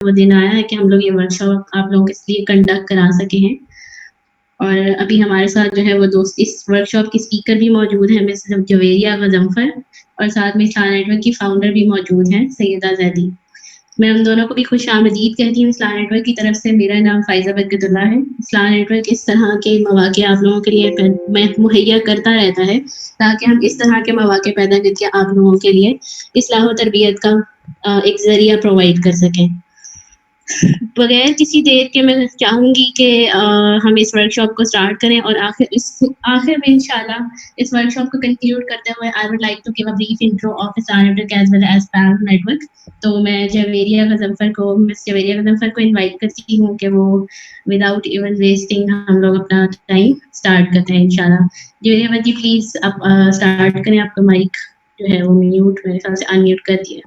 وہ دن آیا ہے کہ ہم لوگ یہ ورکشاپ آپ لوگوں کے لیے کنڈکٹ کرا سکے ہیں. اور ابھی ہمارے ساتھ جو ہے وہ دوست اس ورکشاپ کی اسپیکر بھی موجود ہیں مس جویریہ غضنفر، اور ساتھ میں اسلام نیٹورک کی فاؤنڈر بھی موجود ہیں سیدہ زیدی. میں ان دونوں کو بھی خوش آمدید کہتی ہوں اسلام نیٹورک کی طرف سے. میرا نام فائزہ برکت اللہ ہے. اسلام نیٹورک اس طرح کے مواقع آپ لوگوں کے لیے مہیا کرتا رہتا ہے تاکہ ہم اس طرح کے مواقع پیدا کر کے آپ لوگوں کے لیے اصلاح و تربیت کا ایک ذریعہ پرووائڈ کر سکیں. بغیر کسی دیر کے میں چاہوں گی کہ ہم اس ورکشاپ کو اسٹارٹ کریں، اور آخر میں انشاءاللہ اس ورکشاپ کو کنکلیوڈ کرتے ہوئے I would like to give a brief intro of اسلام network as well as part network. تو میں مس جویریہ غضنفر کو انوائٹ کرتی ہوں کہ وہ وداؤٹ ایون ویسٹنگ ہم لوگ اپنا ٹائم اسٹارٹ کرتے ہیں انشاءاللہ. جویریہ جی پلیز آپ اسٹارٹ کریں. آپ کا مائک جو ہے وہ میوٹ میرے خیال سے انمیوٹ کر دیا.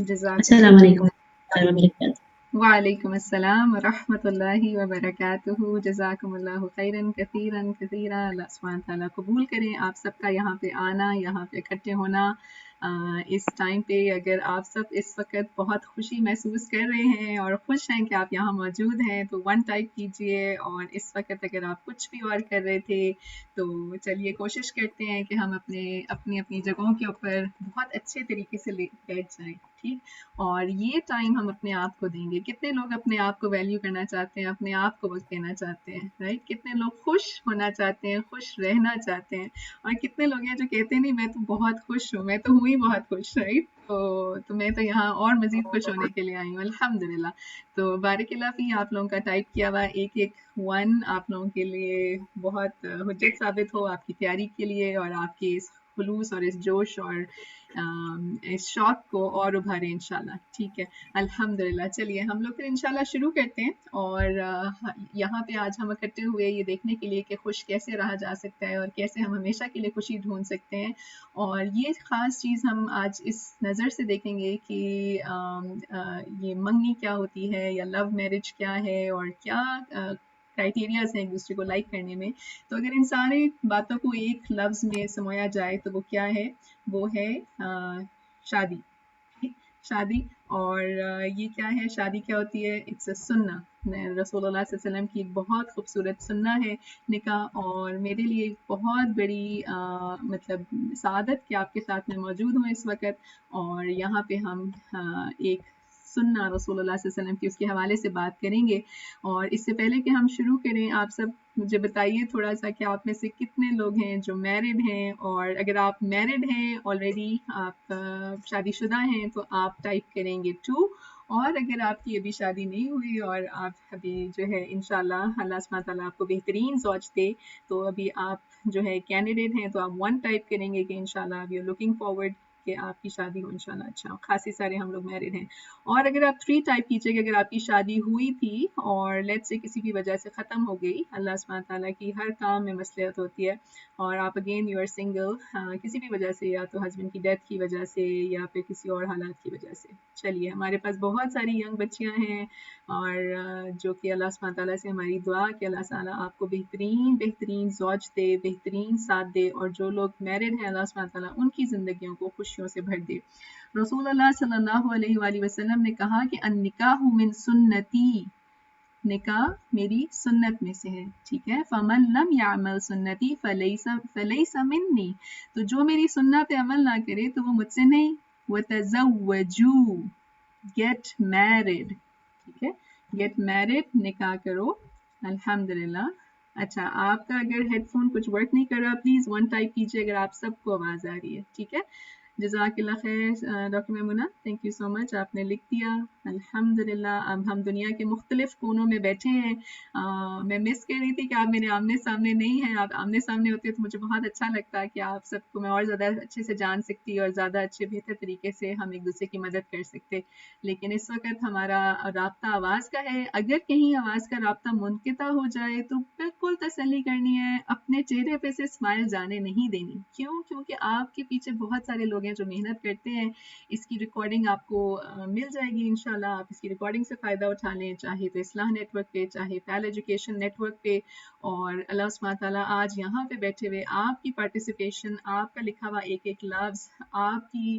السلام علیکم. وعلیکم السلام ورحمۃ اللہ وبرکاتہ. جزاکم اللہ خیرا کثیرا کثیرا. اللہ سبحانہ تعالیٰ قبول کریں آپ سب کا یہاں پہ آنا، یہاں پہ اکٹھے ہونا. اس ٹائم پہ اگر آپ سب اس وقت بہت خوشی محسوس کر رہے ہیں اور خوش ہیں کہ آپ یہاں موجود ہیں تو 1 ٹائپ کیجئے. اور اس وقت اگر آپ کچھ بھی اور کر رہے تھے تو چلیے کوشش کرتے ہیں کہ ہم اپنی جگہوں کے اوپر بہت اچھے طریقے سے بیٹھ جائیں. ٹھیک، اور یہ ٹائم ہم اپنے آپ کو دیں گے. کتنے لوگ اپنے آپ کو ویلیو کرنا چاہتے ہیں، اپنے آپ کو وقت دینا چاہتے ہیں، رائٹ؟ کتنے لوگ خوش ہونا چاہتے ہیں، خوش رہنا چاہتے ہیں، اور کتنے لوگ ہیں جو کہتے ہیں نہیں میں تو بہت خوش ہوں، میں تو ہوں ہی بہت خوش، رائٹ؟ تو میں تو یہاں اور مزید خوش ہونے کے لیے آئی ہوں الحمدللہ. تو بارک اللہ فی آپ لوگوں کا ٹائپ کیا ہوا ایک 1 آپ لوگوں کے لیے بہت حجت ثابت ہو آپ کی تیاری کے لیے، اور آپ کے اس خلوص اور اس جوش اور اس شوق کو اور ابھارے انشاءاللہ. ٹھیک ہے، الحمدللہ. چلیے ہم لوگ پھر انشاءاللہ شروع کرتے ہیں. اور یہاں پہ آج ہم اکٹھے ہوئے یہ دیکھنے کے لیے کہ خوش کیسے رہا جا سکتا ہے اور کیسے ہم ہمیشہ کے لیے خوشی ڈھونڈ سکتے ہیں. اور یہ خاص چیز ہم آج اس نظر سے دیکھیں گے کہ یہ منگنی کیا ہوتی ہے یا لو میرج کیا ہے، اور کیا کرائٹیریاز ہیں ایک دوسرے کو لائک کرنے میں. تو اگر ان ساری باتوں کو ایک لفظ میں سمویا جائے تو وہ کیا ہے؟ وہ ہے شادی. شادی. اور یہ کیا ہے؟ شادی کیا ہوتی ہے؟ اٹس اے سنہ. رسول اللہ صلی اللہ علیہ وسلم کی ایک بہت خوبصورت سنہ ہے نکاح، اور میرے لیے ایک بہت بڑی مطلب سعادت کہ آپ کے ساتھ میں موجود ہوں اس وقت. اور یہاں پہ ہم ایک سنہ رسول اللہ صلی اللہ علیہ وسلم کی اس کے حوالے سے بات کریں گے. اور اس سے پہلے کہ ہم شروع کریں آپ سب مجھے بتائیے تھوڑا سا کہ آپ میں سے کتنے لوگ ہیں جو میرڈ ہیں، اور اگر آپ میرڈ ہیں آلریڈی، آپ شادی شدہ ہیں تو آپ ٹائپ کریں گے 2. اور اگر آپ کی ابھی شادی نہیں ہوئی اور آپ ابھی جو ہے انشاءاللہ اللہ سبحانہ تعالیٰ آپ کو بہترین زوج دے تو ابھی آپ جو ہے کینڈیڈیٹ ہیں تو آپ 1 ٹائپ کریں گے کہ انشاءاللہ وی آر لوکنگ فارورڈ کہ آپ کی شادی ہو انشاءاللہ. اچھا خاصی سارے ہم لوگ میرڈ ہیں. اور اگر آپ 3 ٹائپ کیجئے کہ اگر آپ کی شادی ہوئی تھی اور لیٹ سے کسی بھی وجہ سے ختم ہو گئی، اللہ سبحانہ تعالیٰ کی ہر کام میں مصلحت ہوتی ہے، اور آپ اگین یو آر سنگل کسی بھی وجہ سے، یا تو ہسبینڈ کی ڈیتھ کی وجہ سے یا پھر کسی اور حالات کی وجہ سے. چلیے ہمارے پاس بہت ساری ینگ بچیاں ہیں اور جو کہ اللہ سبحانہ تعالیٰ سے ہماری دعا کہ اللہ تعالیٰ آپ کو بہترین زوج دے، بہترین ساتھ دے، اور جو لوگ میرڈ ہیں اللہ سبحانہ تعالیٰ ان کی زندگیوں کو خوشیوں سے بھر دے. رسول اللہ صلی اللہ علیہ وآلہ وسلم نے کہا کہ النکاح من سنتی، نکاح میری سنت میں سے ہے. ٹھیک ہے، فمن لم يعمل سنتی فلیس منی، تو جو میری سنت پہ عمل نہ کرے تو وہ مجھ سے نہیں. وتزوجوا، گیٹ میرڈ. ٹھیک ہے، گیٹ میرڈ، نکاح کرو. الحمدللہ. اچھا آپ کا اگر ہیڈ فون کچھ ورک نہیں کر رہا پلیز 1 ٹائپ کیجیے اگر آپ سب کو آواز آ رہی ہے. ٹھیک ہے، جزاک اللہ خیر. Doctor Maimoona thank you so much, آپ نے لکھ دیا. الحمدللہ. اب ہم دنیا کے مختلف کونوں میں بیٹھے ہیں. میں مس کر رہی تھی کہ آپ میرے آمنے سامنے نہیں ہیں. آپ آمنے سامنے ہوتے تو مجھے بہت اچھا لگتا کہ آپ سب کو میں اور زیادہ اچھے سے جان سکتی اور زیادہ اچھے بہتر طریقے سے ہم ایک دوسرے کی مدد کر سکتے. لیکن اس وقت ہمارا رابطہ آواز کا ہے. اگر کہیں آواز کا رابطہ منقطع ہو جائے تو بالکل تسلی کرنی ہے، اپنے چہرے پہ سے اسمائل جانے نہیں دینی. کیوں؟ کیونکہ آپ کے پیچھے بہت سارے لوگ ہیں جو محنت کرتے ہیں. اس کی ریکارڈنگ آپ کو مل جائے گی انشاءاللہ. آپ اس کی ریکارڈنگ سے فائدہ اٹھا لیں، چاہے تو اصلاح نیٹ ورک پہ، چاہے فیل ایجوکیشن نیٹ ورک پہ. اور اللہ سبحانہ تعالیٰ آج یہاں پہ بیٹھے ہوئے آپ کی پارٹیسپیشن، آپ کا لکھا ہوا ایک لفظ، آپ کی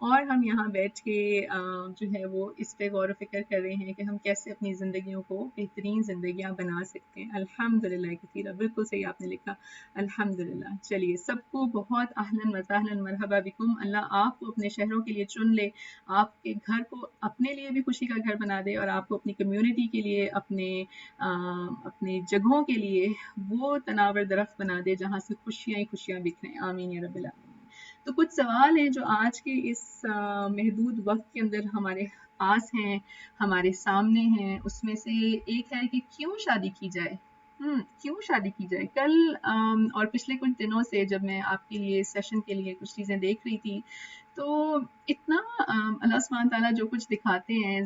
اور ہم یہاں بیٹھ کے جو ہے وہ اس پہ غور و فکر کر رہے ہیں کہ ہم کیسے اپنی زندگیوں کو بہترین زندگیاں بنا سکتے ہیں. الحمدللہ کثیرہ، بالکل صحیح آپ نے لکھا، الحمدللہ. چلیے سب کو بہت اہلاً و سہلاً مرحبا بکم. اللہ آپ کو اپنے شہروں کے لیے چن لے، آپ کے گھر کو اپنے لیے بھی خوشی کا گھر بنا دے، اور آپ کو اپنی کمیونٹی کے لیے، اپنے جگہوں کے لیے وہ تناور درخت بنا دے جہاں سے خوشیاں ہی خوشیاں بکھریں. آمین یا رب العالمین. تو کچھ سوال ہیں جو آج کے اس محدود وقت کے اندر ہمارے پاس ہیں، ہمارے سامنے ہیں. اس میں سے ایک ہے کہ کیوں شادی کی جائے؟ کیوں شادی کی جائے؟ کل اور پچھلے کچھ دنوں سے جب میں آپ کے لیے سیشن کے لیے کچھ چیزیں دیکھ رہی تھی تو اتنا اللہ سبحانہ تعالیٰ جو کچھ دکھاتے ہیں،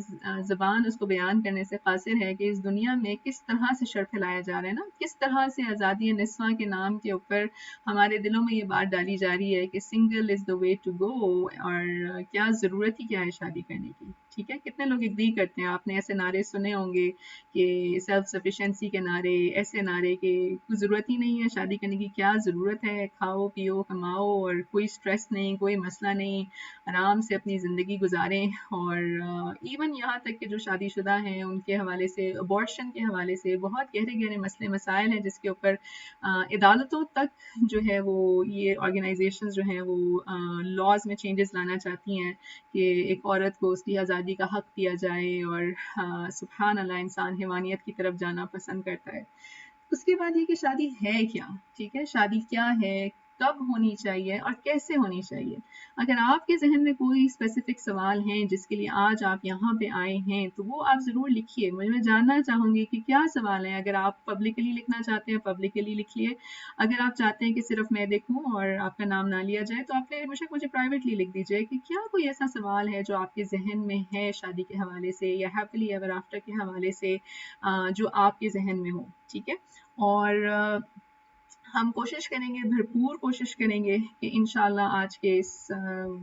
زبان اس کو بیان کرنے سے قاصر ہے کہ اس دنیا میں کس طرح سے شر پھیلایا جا رہا ہے نا، کس طرح سے آزادی نسواں کے نام کے اوپر ہمارے دلوں میں یہ بات ڈالی جا رہی ہے کہ single is the way to go, اور کیا ضرورت ہی کیا ہے شادی کرنے کی. ٹھیک ہے، کتنے لوگ اگری کرتے ہیں؟ آپ نے ایسے نعرے سنے ہوں گے کہ سیلف سفیشینسی کے نعرے، ایسے نعرے کہ کوئی ضرورت ہی نہیں ہے شادی کرنے کی، کیا ضرورت ہے، کھاؤ پیو کماؤ اور کوئی سٹریس نہیں، کوئی مسئلہ نہیں، آرام سے اپنی زندگی گزاریں. اور ایون یہاں تک کہ جو شادی شدہ ہیں ان کے حوالے سے، ابارشن کے حوالے سے بہت گہرے گہرے مسئلے مسائل ہیں جس کے اوپر عدالتوں تک جو ہے وہ یہ آرگنائزیشن جو ہیں وہ لاز میں چینجز لانا چاہتی ہیں کہ ایک عورت کو اس کی آزادی کا حق دیا جائے، اور سبحان اللہ انسان حیوانیت کی طرف جانا پسند کرتا ہے. اس کے بعد یہ کہ شادی ہے کیا؟ ٹھیک ہے، شادی کیا ہے، کب ہونی چاہیے اور کیسے ہونی چاہیے؟ اگر آپ کے ذہن میں کوئی اسپیسیفک سوال ہیں جس کے لیے آج آپ یہاں پہ آئے ہیں تو وہ آپ ضرور لکھیے. میں جاننا چاہوں گی کہ کیا سوال ہیں. اگر آپ پبلکلی لکھنا چاہتے ہیں پبلکلی لکھیے، اگر آپ چاہتے ہیں کہ صرف میں دیکھوں اور آپ کا نام نہ لیا جائے تو آپ نے مجھے پرائیویٹلی لکھ دیجیے کہ کیا کوئی ایسا سوال ہے جو آپ کے ذہن میں ہے شادی کے حوالے سے یا ہیپیلی ایور آفٹر کے حوالے سے، جو آپ کے ذہن میں ہو. ٹھیک ہے، اور ہم کوشش کریں گے، بھرپور کوشش کریں گے کہ انشاءاللہ آج کے اس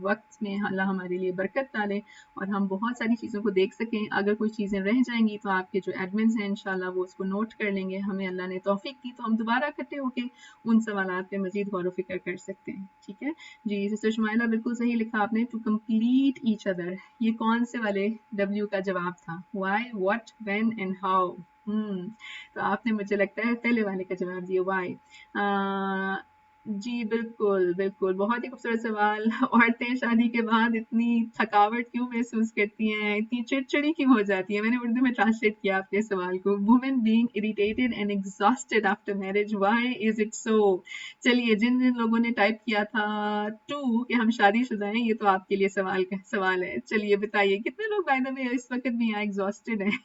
وقت میں اللہ ہمارے لیے برکت ڈالے اور ہم بہت ساری چیزوں کو دیکھ سکیں. اگر کوئی چیزیں رہ جائیں گی تو آپ کے جو ایڈمنز ہیں انشاءاللہ وہ اس کو نوٹ کر لیں گے. ہمیں اللہ نے توفیق دی تو ہم دوبارہ اکٹھے ہو کے ان سوالات پہ مزید غور و فکر کر سکتے ہیں. ٹھیک ہے جی، سسٹر شمائلہ بالکل صحیح لکھا آپ نے. ٹو کمپلیٹ ایچ ادر، یہ کون سے والے ڈبلیو کا جواب تھا؟ Why, what, when and how. تو آپ نے مجھے لگتا ہے پہلے والے کا جواب دیا، وائی. جی بالکل بالکل، بہت ہی خوبصورت سوال. عورتیں شادی کے بعد اتنی تھکاوٹ کیوں محسوس کرتی ہیں، اتنی چڑچڑی کیوں ہو جاتی ہیں؟ میں نے اردو میں ٹرانسلیٹ کیا آپ کے سوال کو. Woman being irritated and exhausted after marriage, why is it so? چلیے جن لوگوں نے ٹائپ کیا تھا 2 کہ ہم شادی شدہ ہیں، یہ تو آپ کے لیے سوال ہے. چلیے بتائیے کتنے لوگ بائی دا وے اس وقت بھی یہاں ایگزاسٹڈ ہیں؟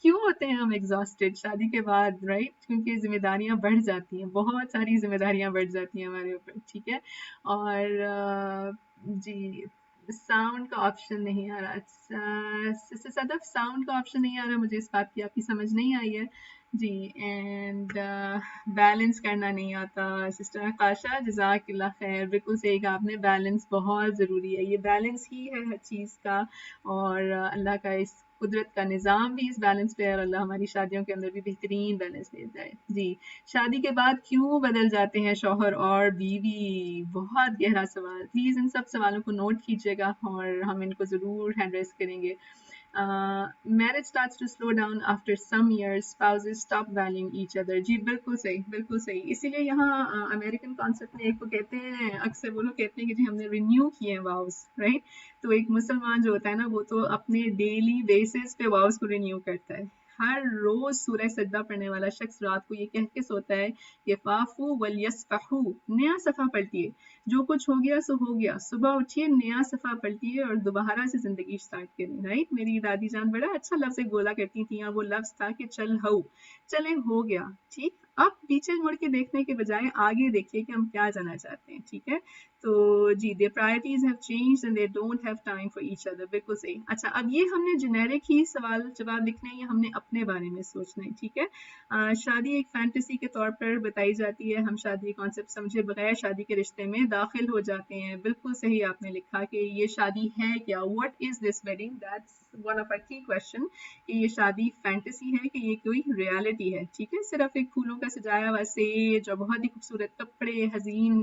کیوں ہوتے ہیں ہم ایگزاسٹڈ شادی کے بعد؟ رائٹ، کیونکہ ذمہ داریاں بڑھ جاتی ہیں، بہت ساری ذمہ داریاں بڑھ جاتی ہیں ہمارے اوپر. ٹھیک ہے، اور جی ساؤنڈ کا آپشن نہیں آ رہا. صدف ساؤنڈ کا آپشن نہیں آ رہا، مجھے اس بات کی آپ کی سمجھ نہیں آئی ہے. جی، اینڈ بیلنس کرنا نہیں آتا. سسٹر نقاشہ جزاک اللہ خیر، بالکل صحیح کہا آپ نے، بیلنس بہت ضروری ہے. یہ بیلنس ہی ہے ہر چیز کا، اور اللہ کا اس قدرت کا نظام بھی اس بیلنس پہ ہے، اور اللہ ہماری شادیوں کے اندر بھی بہترین بیلنس دے جائے. جی، شادی کے بعد کیوں بدل جاتے ہیں شوہر اور بیوی؟ بہت گہرا سوال. پلیز ان سب سوالوں کو نوٹ کیجیے گا اور ہم ان کو ضرور ہینڈ ریس کریں گے. Marriage starts to slow down after some years. Spouses stop valuing each other. جی بالکل صحیح بالکل صحیح. اسی لیے یہاں امریکن کانسیپٹ میں ایک کو کہتے ہیں، اکثر وہ لوگ کہتے ہیں کہ جی ہم نے رینیو کیے ہیں واؤز، رائٹ. تو ایک مسلمان جو ہوتا ہے نا وہ تو اپنے ڈیلی بیسس پہ واؤز کو رینیو کرتا ہے. ہر روز سورہ سجدہ پڑھنے والا شخص رات کو یہ کہہ کے سوتا ہے کہ فافو ولیصفحوا، نیا صفحہ پلٹیے، جو کچھ ہو گیا سو ہو گیا. صبح اٹھیے، نیا صفحہ پلٹیے اور دوبارہ سے زندگی سٹارٹ کریں. رائٹ، میری دادی جان بڑا اچھا لفظ بولا کرتی تھیں، اور وہ لفظ تھا کہ چل ہو، چلیں ہو گیا. ٹھیک، اب پیچھے مڑ کے دیکھنے کے بجائے آگے دیکھیے کہ ہم کیا جانا چاہتے ہیں. ٹھیک ہے، تو جی their priorities have changed and they don't have time for each other. بالکل صحیح. اچھا، اب یہ ہم نے جنیرک ہی سوال جواب لکھنا ہے یا ہم نے اپنے بارے میں سوچنا ہے؟ ٹھیک ہے، شادی ایک فینٹیسی کے طور پر بتائی جاتی ہے. ہم شادی کانسیپٹ سمجھے بغیر شادی کے رشتے میں داخل ہو جاتے ہیں. بالکل صحیح آپ نے لکھا کہ یہ شادی ہے کیا. What is this wedding? That's one of our key question. کہ یہ شادی فینٹیسی ہے کہ یہ کوئی ریالٹی ہے. ٹھیک ہے، صرف ایک پھولوں کا سجایا ہوا سیج اور بہت ہی خوبصورت کپڑے، حزین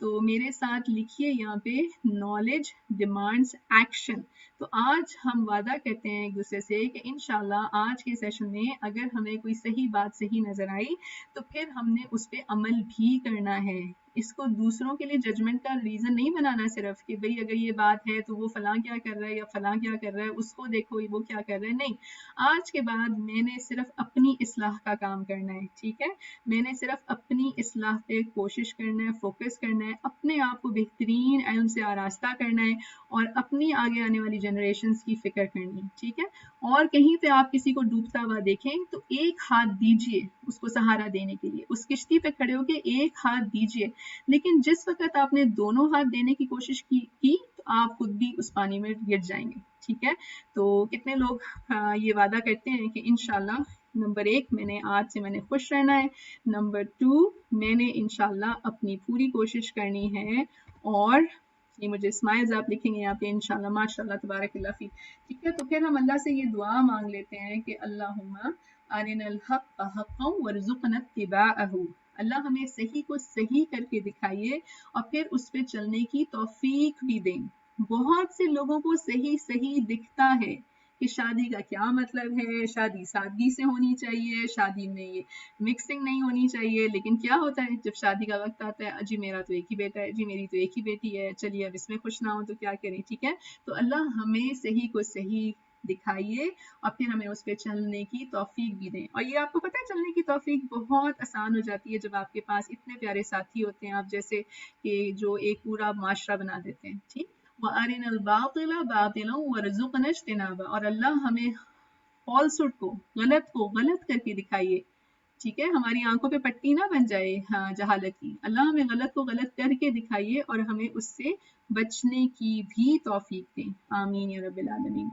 تو میرے ساتھ لکھیے یہاں پہ نالج ڈیمانڈس ایکشن. تو آج ہم وعدہ کرتے ہیں ایک دوسرے سے کہ انشاءاللہ آج کے سیشن میں اگر ہمیں کوئی صحیح بات صحیح نظر آئی تو پھر ہم نے اس پہ عمل بھی کرنا ہے. اس کو دوسروں کے لیے ججمنٹ کا ریزن نہیں بنانا صرف کہ بھئی اگر یہ بات ہے تو وہ فلاں کیا کر رہا ہے یا فلاں کیا کر رہا ہے اس کو دیکھو وہ کیا کر رہا ہے. نہیں، آج کے بعد میں نے صرف اپنی اصلاح کا کام کرنا ہے. ٹھیک ہے، میں نے صرف اپنی اصلاح پہ کوشش کرنا ہے، فوکس کرنا ہے، اپنے آپ کو بہترین علم سے آراستہ کرنا ہے اور اپنی آگے آنے والی جنریشنز کی فکر کرنی ہے. ٹھیک ہے، اور کہیں پہ آپ کسی کو ڈوبتا ہوا دیکھیں تو ایک ہاتھ دیجئے اس کو سہارا دینے کے لیے، اس کشتی پہ کھڑے ہو کے ایک ہاتھ دیجئے. لیکن جس وقت آپ نے دونوں ہاتھ دینے کی کوشش کی تو آپ خود بھی اس پانی میں گر جائیں گے. ٹھیک ہے، تو کتنے لوگ یہ وعدہ کرتے ہیں کہ انشاءاللہ نمبر 1 آج سے میں نے خوش رہنا ہے، نمبر 2 میں نے انشاءاللہ اپنی پوری کوشش کرنی ہے. اور یہ مجھے اسمائلز آپ لکھیں گے یہاں پہ انشاءاللہ، ماشاءاللہ تبارک اللہ فی. ٹھیک ہے، تو پھر ہم اللہ سے یہ دعا مانگ لیتے ہیں کہ اللہم ارنا الحق حقا وارزقنا اتباعہ. اللہ ہمیں صحیح کو صحیح کر کے دکھائیے اور پھر اس پہ چلنے کی توفیق بھی دیں. بہت سے لوگوں کو صحیح صحیح دکھتا ہے کہ شادی کا کیا مطلب ہے، شادی سادگی سے ہونی چاہیے، شادی میں یہ مکسنگ نہیں ہونی چاہیے. لیکن کیا ہوتا ہے جب شادی کا وقت آتا ہے، جی میرا تو ایک ہی بیٹا ہے، جی میری تو ایک ہی بیٹی ہے، چلیے اب اس میں خوش نہ ہو تو کیا کریں. ٹھیک ہے، تو اللہ ہمیں صحیح کو صحیح دکھائیے اور پھر ہمیں اس پہ چلنے کی توفیق بھی دیں. اور یہ آپ کو پتہ ہے چلنے کی توفیق بہت آسان ہو جاتی ہے جب آپ کے پاس اتنے پیارے ساتھی ہوتے ہیں، آپ جیسے کہ جو ایک پورا معاشرہ بنا دیتے ہیں. ٹھیک، وَأَرِنَا الْبَاطِلَ بَاطِلًا وَارْزُقْنَا اجْتِنَابَهُ. اور اللہ ہمیں فالسوٹ کو غلط کر کے دکھائیے. ٹھیک ہے، ہماری آنکھوں پہ پٹی نہ بن جائے جہالت کی. اللہ ہمیں غلط کو غلط کر کے دکھائیے اور ہمیں اس سے بچنے کی بھی توفیق دیں. آمین یا رب العالمین.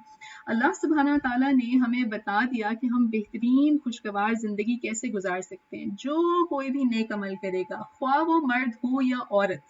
اللہ سبحانہ تعالیٰ نے ہمیں بتا دیا کہ ہم بہترین خوشگوار زندگی کیسے گزار سکتے ہیں. جو کوئی بھی نیک عمل کرے گا، خواہ وہ مرد ہو یا عورت،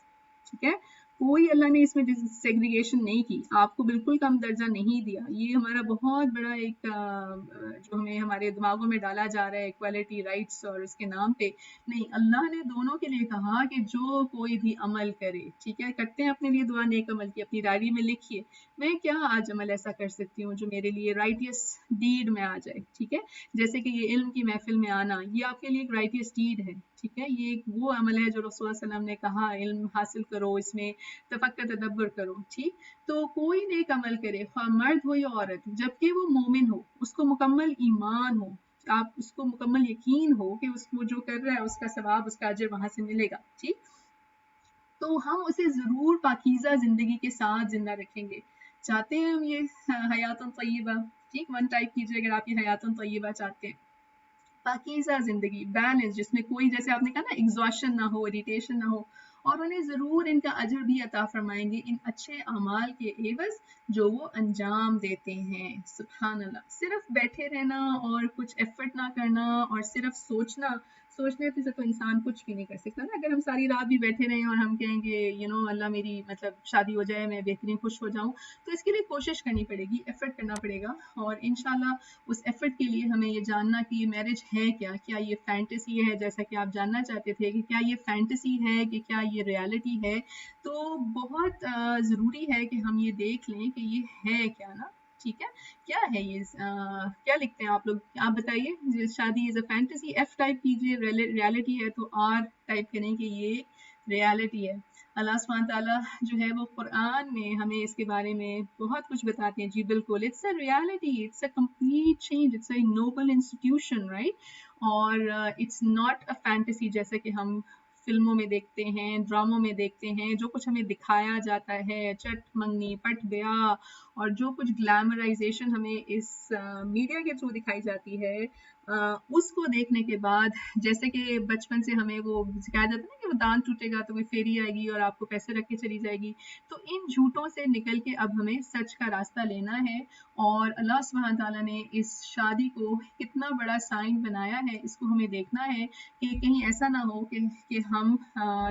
ٹھیک ہے، کوئی اللہ نے اس میں سیگریگیشن نہیں کی، آپ کو بالکل کم درجہ نہیں دیا. یہ ہمارا بہت بڑا ایک جو ہمیں ہمارے دماغوں میں ڈالا جا رہا ہے ایکوالٹی رائٹس اور اس کے نام پہ. نہیں، اللہ نے دونوں کے لیے کہا کہ جو کوئی بھی عمل کرے. ٹھیک ہے، کرتے ہیں اپنے لیے دعا نیک عمل کی، اپنی ڈائری میں لکھیے میں کیا آج عمل ایسا کر سکتی ہوں جو میرے لیے رائٹیس ڈیڈ میں آ جائے. ٹھیک ہے، جیسے کہ یہ علم کی محفل میں آنا، یہ آپ کے لیے ایک رائٹیس ڈیڈ ہے. ٹھیک ہے، یہ وہ عمل ہے جو رسول اللہ علیہ وسلم نے کہا علم حاصل کرو، اس میں تفکر تدبر کرو. ٹھیک، تو کوئی نیک عمل کرے خواہ مرد ہو یا عورت، جبکہ وہ مومن ہو، اس کو مکمل ایمان ہو، آپ اس کو مکمل یقین ہو کہ اس کو جو کر رہا ہے اس کا ثواب، اس کا اجر وہاں سے ملے گا. ٹھیک، تو ہم اسے ضرور پاکیزہ زندگی کے ساتھ زندہ رکھیں گے. چاہتے ہیں ہم یہ حیات طیبہ. ٹھیک، 1 ٹائپ کیجیے اگر آپ یہ حیات طیبہ چاہتے ہیں. پاکیزہ زندگی، بیلنس، جس میں کوئی جیسے آپ نے کہا نا ایگزاشن نہ ہو، اریٹیشن نہ ہو. اور انہیں ضرور ان کا اجر بھی عطا فرمائیں گے ان اچھے اعمال کے عوض جو وہ انجام دیتے ہیں. سبحان اللہ. صرف بیٹھے رہنا اور کچھ ایفرٹ نہ کرنا اور صرف سوچنے سے تو انسان کچھ بھی نہیں کر سکتا نا. اگر ہم ساری رات بھی بیٹھے رہیں اور ہم کہیں گے اللہ میری مطلب شادی ہو جائے، میں بہترین خوش ہو جاؤں، تو اس کے لیے کوشش کرنی پڑے گی، ایفرٹ کرنا پڑے گا. اور انشاءاللہ اس ایفرٹ کے لیے ہمیں یہ جاننا کہ یہ میرج ہے کیا یہ فینٹیسی ہے، جیسا کہ آپ جاننا چاہتے تھے کہ کیا یہ فینٹیسی ہے کہ کیا یہ ریالٹی ہے. تو بہت ضروری ہے کہ ہم یہ دیکھ لیں کہ یہ ہے کیا نا. ٹھیک ہے، کیا ہے یہ کیا لکھتے ہیں آپ لوگ، آپ بتائیے. شادی از اے فینٹیسی، ایف ٹائپ کیجیے. ریالٹی ہے تو آر ٹائپ کریں کہ یہ ریالٹی ہے. اللہ سبحانہ تعالیٰ جو ہے وہ قرآن میں ہمیں اس کے بارے میں بہت کچھ بتاتے ہیں. جی بالکل، it's a reality, it's a complete change, it's a noble institution, right. اور اٹس ناٹ اے فینٹیسی جیسا کہ ہم فلموں میں دیکھتے ہیں، ڈراموں میں دیکھتے ہیں، جو کچھ ہمیں دکھایا جاتا ہے، چٹ منگنی پٹ بیاہ اور جو کچھ گلیمرائزیشن ہمیں اس میڈیا کے تھرو دکھائی جاتی ہے، اس کو دیکھنے کے بعد جیسے کہ بچپن سے ہمیں وہ سکھایا جاتا ہے نا کہ وہ دان ٹوٹے گا تو کوئی فیری آئے گی اور آپ کو پیسے رکھ کے چلی جائے گی. تو ان جھوٹوں سے نکل کے اب ہمیں سچ کا راستہ لینا ہے. اور اللہ سبحانہ تعالیٰ نے اس شادی کو کتنا بڑا سائن بنایا ہے، اس کو ہمیں دیکھنا ہے کہ کہیں ایسا نہ ہو کہ ہم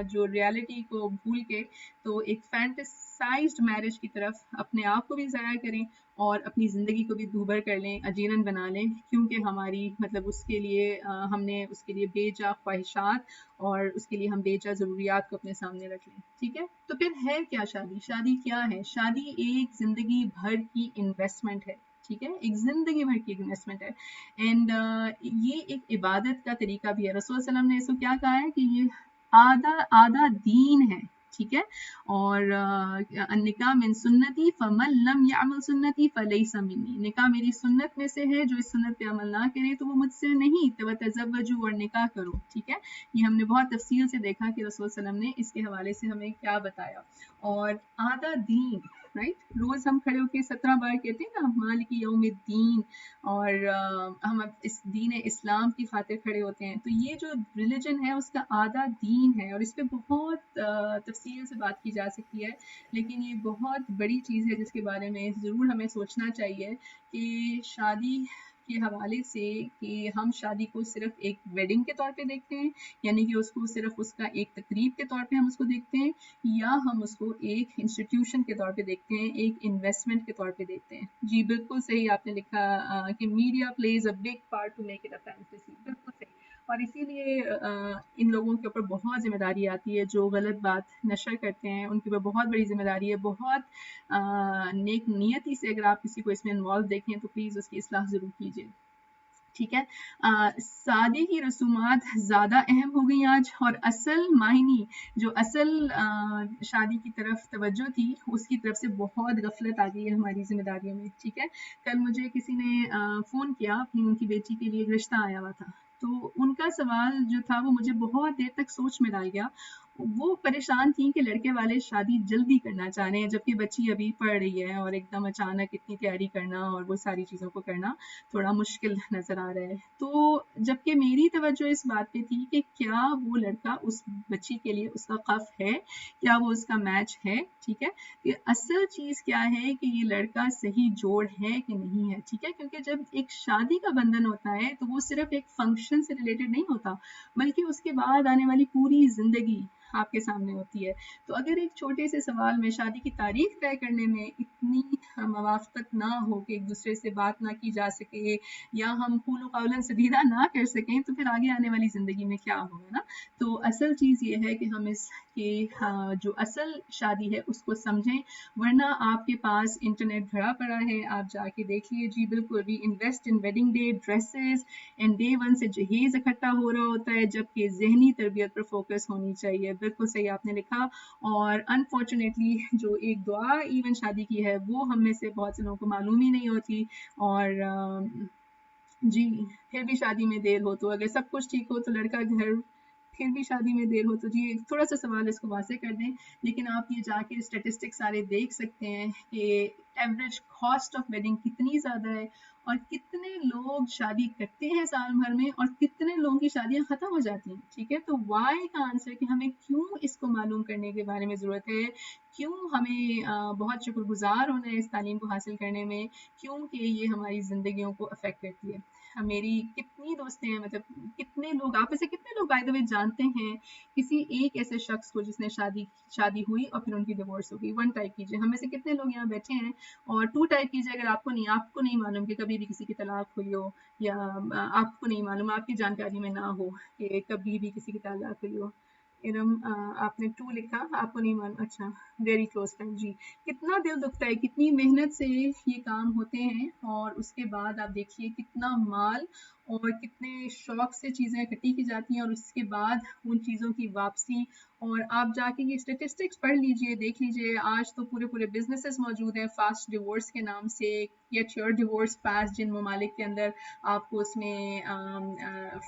جو ریالٹی کو بھول کے تو ایک فینٹسائزڈ میرج کی طرف اپنے آپ کو بھی ضائع کریں اور اپنی زندگی کو بھی دوبھر کر لیں, اجیرن بنا لیں, کیونکہ ہماری مطلب اس کے لیے ہم نے اس کے لیے بے جا خواہشات اور اس کے لیے ہم بے جا ضروریات کو اپنے سامنے رکھ لیں. ٹھیک ہے, تو پھر ہے کیا شادی؟ شادی کیا ہے؟ شادی ایک زندگی بھر کی انویسٹمنٹ ہے. ٹھیک ہے, ایک زندگی بھر کی انویسٹمنٹ ہے. اینڈ یہ ایک عبادت کا طریقہ بھی ہے. رسول صلی اللہ علیہ وسلم نے اس کو کیا کہا ہے کہ یہ آدھا دین ہے. ٹھیک ہے, اور نکاح من سنتی فمن لم یعمل سنتی فلیس منی, نکاح میری سنت میں سے ہے, جو اس سنت پہ عمل نہ کرے تو وہ مجھ سے نہیں. تزوجوا, اور نکاح کرو. ٹھیک ہے, یہ ہم نے بہت تفصیل سے دیکھا کہ رسول صلی اللہ علیہ وسلم نے اس کے حوالے سے ہمیں کیا بتایا. اور آدھا دین, رائٹ, روز ہم کھڑے ہو کے 17 بار کہتے ہیں نا مالک یوم الدین, اور ہم اس دین اسلام کی خاطر کھڑے ہوتے ہیں. تو یہ جو ریلیجن ہے اس کا آدھا دین ہے, اور اس پہ بہت تفصیل سے بات کی جا سکتی ہے, لیکن یہ بہت بڑی چیز ہے جس کے بارے میں ضرور ہمیں سوچنا چاہیے کہ شادی کے حوالے سے کہ ہم شادی کو صرف ایک ویڈنگ کے طور پہ دیکھتے ہیں, یعنی کہ اس کو صرف اس کا ایک تقریب کے طور پہ ہم اس کو دیکھتے ہیں, یا ہم اس کو ایک انسٹیٹیوشن کے طور پہ دیکھتے ہیں, ایک انویسٹمنٹ کے طور پہ دیکھتے ہیں. جی بالکل صحیح آپ نے لکھا کہ media plays a big part to make it a fantasy. بالکل صحیح, اور اسی لیے ان لوگوں کے اوپر بہت ذمہ داری آتی ہے جو غلط بات نشر کرتے ہیں, ان کے اوپر بہت بڑی ذمہ داری ہے. بہت نیک نیتی سے اگر آپ کسی کو اس میں انوالو دیکھیں تو پلیز اس کی اصلاح ضرور کیجیے. ٹھیک ہے, شادی کی رسومات زیادہ اہم ہو گئی آج, اور اصل معنی جو اصل شادی کی طرف توجہ تھی اس کی طرف سے بہت غفلت آ گئی ہے ہماری ذمہ داریوں میں. ٹھیک ہے, کل مجھے کسی نے فون کیا, اپنی ان کی بیٹی کے لیے ایک رشتہ آیا ہوا تھا, تو ان کا سوال جو تھا وہ مجھے بہت دیر تک سوچ میں ڈال گیا. وہ پریشان تھیں کہ لڑکے والے شادی جلدی کرنا چاہ رہے ہیں, جبکہ بچی ابھی پڑھ رہی ہے, اور ایک دم اچانک اتنی تیاری کرنا اور وہ ساری چیزوں کو کرنا تھوڑا مشکل نظر آ رہا ہے. تو جبکہ میری توجہ اس بات پہ تھی کہ کیا وہ لڑکا اس بچی کے لیے اس کا قف ہے, کیا وہ اس کا میچ ہے. ٹھیک ہے, یہ اصل چیز کیا ہے کہ یہ لڑکا صحیح جوڑ ہے کہ نہیں ہے. ٹھیک ہے, کیونکہ جب ایک شادی کا بندھن ہوتا ہے تو وہ صرف ایک فنکشن سے ریلیٹڈ نہیں ہوتا, بلکہ اس کے بعد آنے والی پوری زندگی آپ کے سامنے ہوتی ہے. تو اگر ایک چھوٹے سے سوال میں شادی کی تاریخ طے کرنے میں اتنی موافقت نہ ہو کہ ایک دوسرے سے بات نہ کی جا سکے, یا ہم قول و قولاً سدیدہ نہ کر سکیں, تو پھر آگے آنے والی زندگی میں کیا ہوگا نا. تو اصل چیز یہ ہے کہ ہم اس کے جو اصل شادی ہے اس کو سمجھیں, ورنہ آپ کے پاس انٹرنیٹ بھرا پڑا ہے, آپ جا کے دیکھ لیے. جی بالکل, we invest in wedding day dresses, and day one سے جہیز اکٹھا ہو رہا ہوتا ہے, جبکہ ذہنی تربیت پر فوکس ہونی چاہیے. بالکل صحیح آپ نے لکھا. اور انفارچونیٹلی جو ایک دعا ایون شادی کی ہے وہ ہم میں سے بہت سے لوگوں کو معلوم ہی نہیں ہوتی. اور جی, پھر بھی شادی میں دیر ہو, تو اگر سب کچھ ٹھیک ہو تو لڑکا گھر, پھر بھی شادی میں دیر ہو, تو جی تھوڑا سا سوال اس کو واضح کر دیں. لیکن آپ یہ جا کے اسٹیٹسٹک سارے دیکھ سکتے ہیں کہ ایوریج کاسٹ آف ویڈنگ کتنی زیادہ ہے, اور کتنے لوگ شادی کرتے ہیں سال بھر میں, اور کتنے لوگوں کی شادیاں ختم ہو جاتی ہیں. ٹھیک ہے, تو وائی کا آنسر کہ ہمیں کیوں اس کو معلوم کرنے کے بارے میں ضرورت ہے, کیوں ہمیں بہت شکر گزار ہونا ہے اس تعلیم کو حاصل کرنے میں, کیونکہ یہ ہماری زندگیوں کو افیکٹ کرتی ہے. میری کتنی دوستیں ہیں, مطلب کتنے لوگ, آپ میں سے کتنے لوگ بائی دا وے جانتے ہیں کسی ایک ایسے شخص کو جس نے شادی ہوئی اور پھر ان کی ڈیورس ہو گئی. 1 ٹائپ کیجیے, ہم میں سے کتنے لوگ یہاں بیٹھے ہیں. اور 2 ٹائپ کیجیے, اگر آپ کو نہیں معلوم کہ کبھی بھی کسی کی طلاق ہوئی ہو, یا آپ کو نہیں معلوم, آپ کی جانکاری میں نہ ہو کہ کبھی بھی کسی کی طلاق ہوئی ہو. آپ نے 2 لکھا, آپ کو نہیں معلوم. اچھا, ویری کلوز فرینڈ. جی, کتنا دل دکھتا ہے, کتنی محنت سے یہ کام ہوتے ہیں, اور اس کے بعد آپ دیکھیے کتنا مال اور کتنے شوق سے چیزیں اکٹھی کی جاتی ہیں, اور اس کے بعد ان چیزوں کی واپسی. اور آپ جا کے یہ اسٹیٹسٹکس پڑھ لیجئے, دیکھ لیجئے, آج تو پورے بزنسز موجود ہیں فاسٹ ڈیورس کے نام سے, گیٹ یور ڈیورس فاسٹ, جن ممالک کے اندر آپ کو اس میں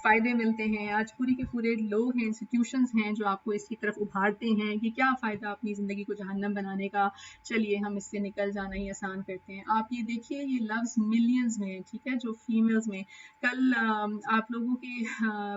فائدے ملتے ہیں. آج پورے لوگ ہیں, انسٹیٹیوشنز ہیں جو آپ کو اس کی طرف ابھارتے ہیں کہ کیا فائدہ اپنی زندگی کو جہنم بنانے کا, چلیے ہم اس سے نکل جانا ہی آسان کرتے ہیں. آپ یہ دیکھیے, یہ لفظ ملینز میں, ٹھیک ہے, جو فیمیلز میں. کل آپ لوگوں کے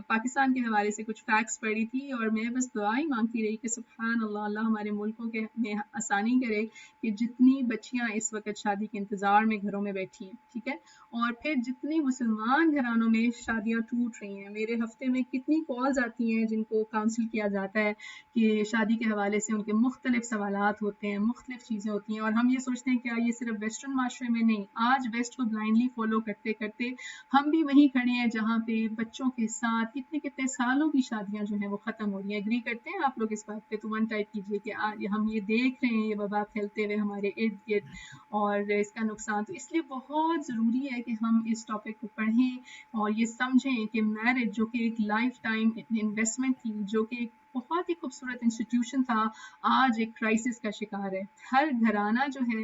پاکستان کے حوالے سے کچھ فیکٹس پڑھی تھی, اور میں بس دعا ہی مانگتی سنتی رہی کہ سبحان اللہ، اللہ ہمارے ملکوں کے میں آسانی کرے کہ جتنی بچیاں اس وقت شادی کے انتظار میں گھروں میں بیٹھی ہیں، ٹھیک ہے، اور پھر جتنی مسلمان گھرانوں میں شادیاں ٹوٹ رہی ہیں. میرے ہفتے میں کتنی کالز آتی ہیں جن کو کاؤنسل کیا جاتا ہے کہ شادی کے حوالے سے ان کے مختلف سوالات ہوتے ہیں، مختلف چیزیں ہوتی ہیں، اور ہم یہ سوچتے ہیں کہ یہ صرف ویسٹرن معاشرے میں نہیں، آج ویسٹ کو بلائنڈلی فالو کرتے کرتے ہم بھی وہیں کھڑے ہیں جہاں پہ بچوں کے ساتھ کتنے کتنے سالوں کی شادیاں جو ہیں وہ ختم ہو رہی ہیں. اگری کرتے ہیں آپ لوگ اس بات پہ؟ تو ون ٹائپ کیجیے کہ ہم یہ دیکھ رہے ہیں یہ وبا پھیلتے ہوئے ہمارے ارد گرد اور اس کا نقصان. تو اس لیے بہت ضروری ہے کہ ہم اس ٹاپک کو پڑھیں اور یہ سمجھیں کہ میرج جو کہ ایک لائف ٹائم انویسٹمنٹ تھی، جو کہ ایک بہت ہی خوبصورت انسٹیٹیوشن تھا، آج ایک کرائسس کا شکار ہے. ہر گھرانہ جو ہے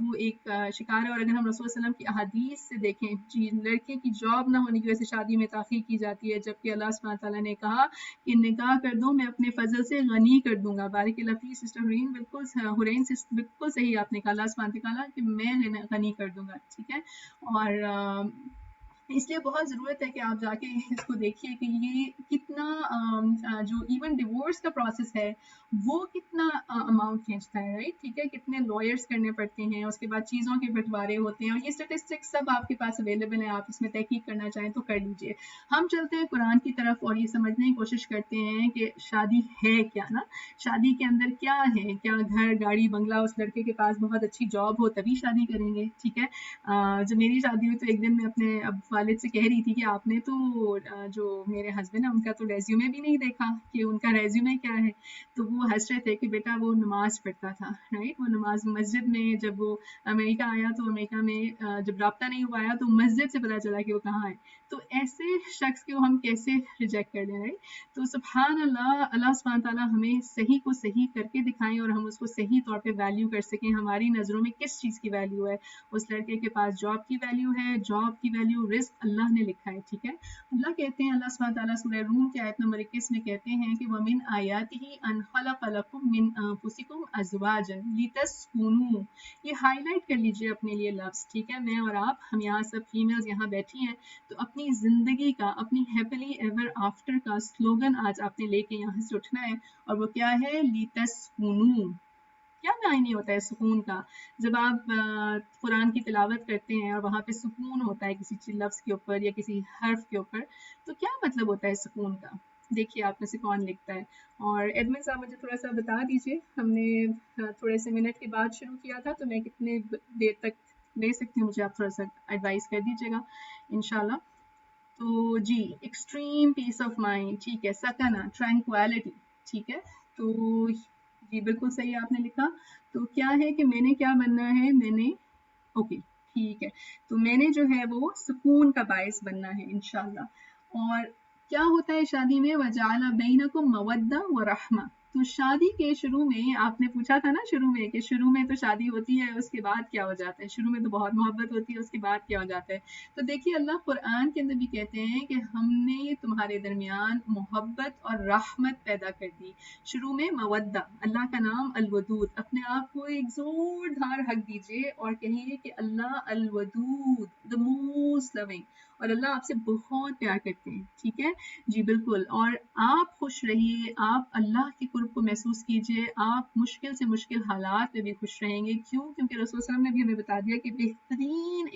وہ ایک شکار ہے. اور اگر ہم رسول صلی اللہ علیہ وسلم کی احادیث سے دیکھیں، جی لڑکے کی جاب نہ ہونے کی وجہ سے شادی میں تاخیر کی جاتی ہے، جبکہ اللہ سبحانہ تعالیٰ نے کہا کہ نکاح کر دو، میں اپنے فضل سے غنی کر دوں گا. بارک اللہ فیک سسٹر حرین، بالکل صحیح آپ نے کہا، اللہ سبحانہ تعالیٰ کہ میں غنی کر دوں گا، ٹھیک ہے. اور اس لیے بہت ضرورت ہے کہ آپ جا کے اس کو دیکھیے کہ یہ کتنا جو ایون ڈیورس کا پروسیس ہے وہ کتنا اماؤنٹ کھینچتا ہے، رائٹ، ٹھیک ہے، کتنے لائرس کرنے پڑتے ہیں، اس کے بعد چیزوں کے بٹوارے ہوتے ہیں، اور یہ اسٹیٹسٹکس سب آپ کے پاس اویلیبل ہیں، آپ اس میں تحقیق کرنا چاہیں تو کر لیجیے. ہم چلتے ہیں قرآن کی طرف اور یہ سمجھنے کی کوشش کرتے ہیں کہ شادی ہے کیا نا، شادی کے اندر کیا ہے. کیا گھر گاڑی بنگلہ، اس لڑکے کے پاس بہت اچھی جاب ہو تبھی شادی کریں گے، ٹھیک ہے. جب میری شادی ہوئی تو ایک دن میں اپنے والد سے کہہ رہی تھی کہ آپ نے تو جو میرے ہسبینڈ ہیں ان کا تو ریزیومے بھی نہیں دیکھا کہ ان کا ریزیومے کیا ہے. تو وہ ہنس رہے تھے کہ بیٹا وہ نماز پڑھتا تھا، رائٹ، وہ نماز مسجد میں. جب وہ امریکہ آیا تو امریکہ میں جب رابطہ نہیں ہو پایا تو مسجد سے پتا چلا کہ وہ کہاں ہے. تو ایسے شخص کو ہم کیسے ریجیکٹ کر دیں، رائٹ. تو سبحان اللہ، اللہ سبحانہ تعالیٰ ہمیں صحیح کو صحیح کر کے دکھائیں اور ہم اس کو صحیح طور پہ ویلیو کر سکیں. ہماری نظروں میں کس چیز کی ویلیو ہے؟ اس لڑکے کے پاس جاب کی ویلیو ہے، جاب کی ویلیو رزق اللہ نے لکھا ہے، ٹھیک ہے. اللہ کہتے ہیں، اللہ سبحانہ تعالیٰ سورہ روم کی آیت نمبر 21 میں کہتے ہیں کہ وَمِنْ آیَاتِهِ أَنْ خَلَقَ لَكُم مِّنْ أَنفُسِكُمْ أَزْوَاجًا لِتَسْكُنُوا. یہ ہائی لائٹ کر لیجئے اپنے لیے لفظ، ٹھیک ہے. میں اور آپ، ہم یہاں سب فیمیلز یہاں بیٹھی ہیں، تو اپنی زندگی کا، اپنی ہیپیلی ایور آفٹر کا سلوگن آج آپ نے لے کے یہاں سے اٹھنا ہے، اور وہ کیا ہے؟ لِتَسْكُنُوا. کیا معنی ہوتا ہے سکون کا؟ جب آپ قرآن کی تلاوت کرتے ہیں اور وہاں پہ سکون ہوتا ہے کسی لفظ کے اوپر یا کسی حرف کے اوپر، تو کیا مطلب ہوتا ہے سکون کا؟ دیکھیے آپ میں سے کون لکھتا ہے. اور ایڈمن صاحب مجھے تھوڑا سا بتا دیجیے، ہم نے تھوڑے سے منٹ کے بعد شروع کیا تھا، تو میں کتنے دیر تک لے سکتی ہوں؟ مجھے آپ تھوڑا سا ایڈوائز کر دیجیے گا انشاءاللہ. تو جی، ایکسٹریم پیس آف مائنڈ، ٹھیک ہے. سکینہ، ٹرینکویلٹی، ٹھیک ہے. تو جی بالکل صحیح آپ نے لکھا. تو کیا ہے کہ میں نے کیا بننا ہے؟ میں نے اوکے ٹھیک ہے، تو میں نے جو ہے وہ سکون کا باعث بننا ہے انشاءاللہ. اور کیا ہوتا ہے شادی میں؟ وَجَعَلَ بَيْنَكُم مَوَدَّةً وَرَحْمَةً. تو شادی کے شروع میں آپ نے پوچھا تھا نا شروع میں کہ شروع میں تو شادی ہوتی ہے، اس کے بعد کیا ہو جاتا ہے؟ شروع میں تو بہت محبت ہوتی ہے، اس کے بعد کیا ہو جاتا ہے؟ تو دیکھیے اللہ قرآن کے اندر بھی کہتے ہیں کہ ہم نے تمہارے درمیان محبت اور رحمت پیدا کر دی. شروع میں مودہ، اللہ کا نام الودود. اپنے آپ کو ایک زوردار حق دیجیے اور کہیے کہ اللہ الودود، the most loving، اور اللہ آپ سے بہت پیار کرتے ہیں، ٹھیک ہے. جی بالکل. اور آپ خوش رہیے، آپ اللہ کے قرب کو محسوس کیجیے، آپ مشکل سے مشکل حالات میں بھی خوش رہیں گے. کیوں؟ کیونکہ رسول صلی اللہ علیہ وسلم نے بھی ہمیں بتا دیا کہ بہترین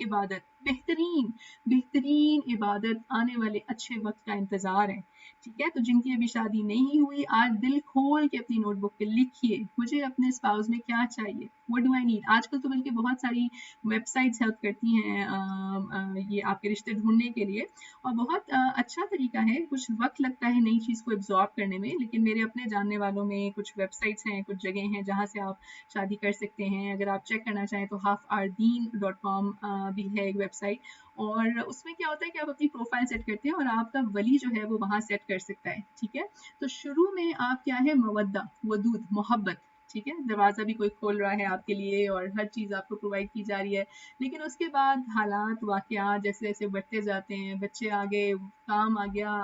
عبادت آنے والے اچھے وقت کا انتظار ہے، ٹھیک ہے. تو جن کی ابھی شادی نہیں ہوئی، آج دل کھول کے اپنی نوٹ بک پہ لکھیے مجھے اپنے اسپاؤس میں کیا چاہیے، what do I need. آج کل تو بلکہ بہت ساری ویب سائٹس ہیلپ کرتی ہیں یہ آپ کے رشتے ڈھونڈنے کے لیے، اور بہت اچھا طریقہ ہے. کچھ وقت لگتا ہے نئی چیز کو ایبزارب کرنے میں، لیکن میرے اپنے جاننے والوں میں کچھ ویب سائٹس ہیں، کچھ جگہ ہیں جہاں سے آپ شادی کر سکتے ہیں. اگر آپ چیک کرنا چاہیں تو halfardeen.com بھی ہے ایک ویب سائٹ، اور اس میں کیا ہوتا ہے کہ آپ اپنی پروفائل سیٹ کرتے ہیں اور آپ کا ولی جو ہے وہ وہاں سیٹ کر سکتا ہے، ٹھیک ہے. تو شروع میں آپ کیا ہے؟ مودہ، ودود، محبت، ٹھیک ہے. دروازہ بھی کوئی کھول رہا ہے آپ کے لیے اور ہر چیز آپ کو پرووائڈ کی جا رہی ہے. لیکن اس کے بعد حالات، واقعات جیسے جیسے بڑھتے جاتے ہیں، بچے آگے، کام آ گیا،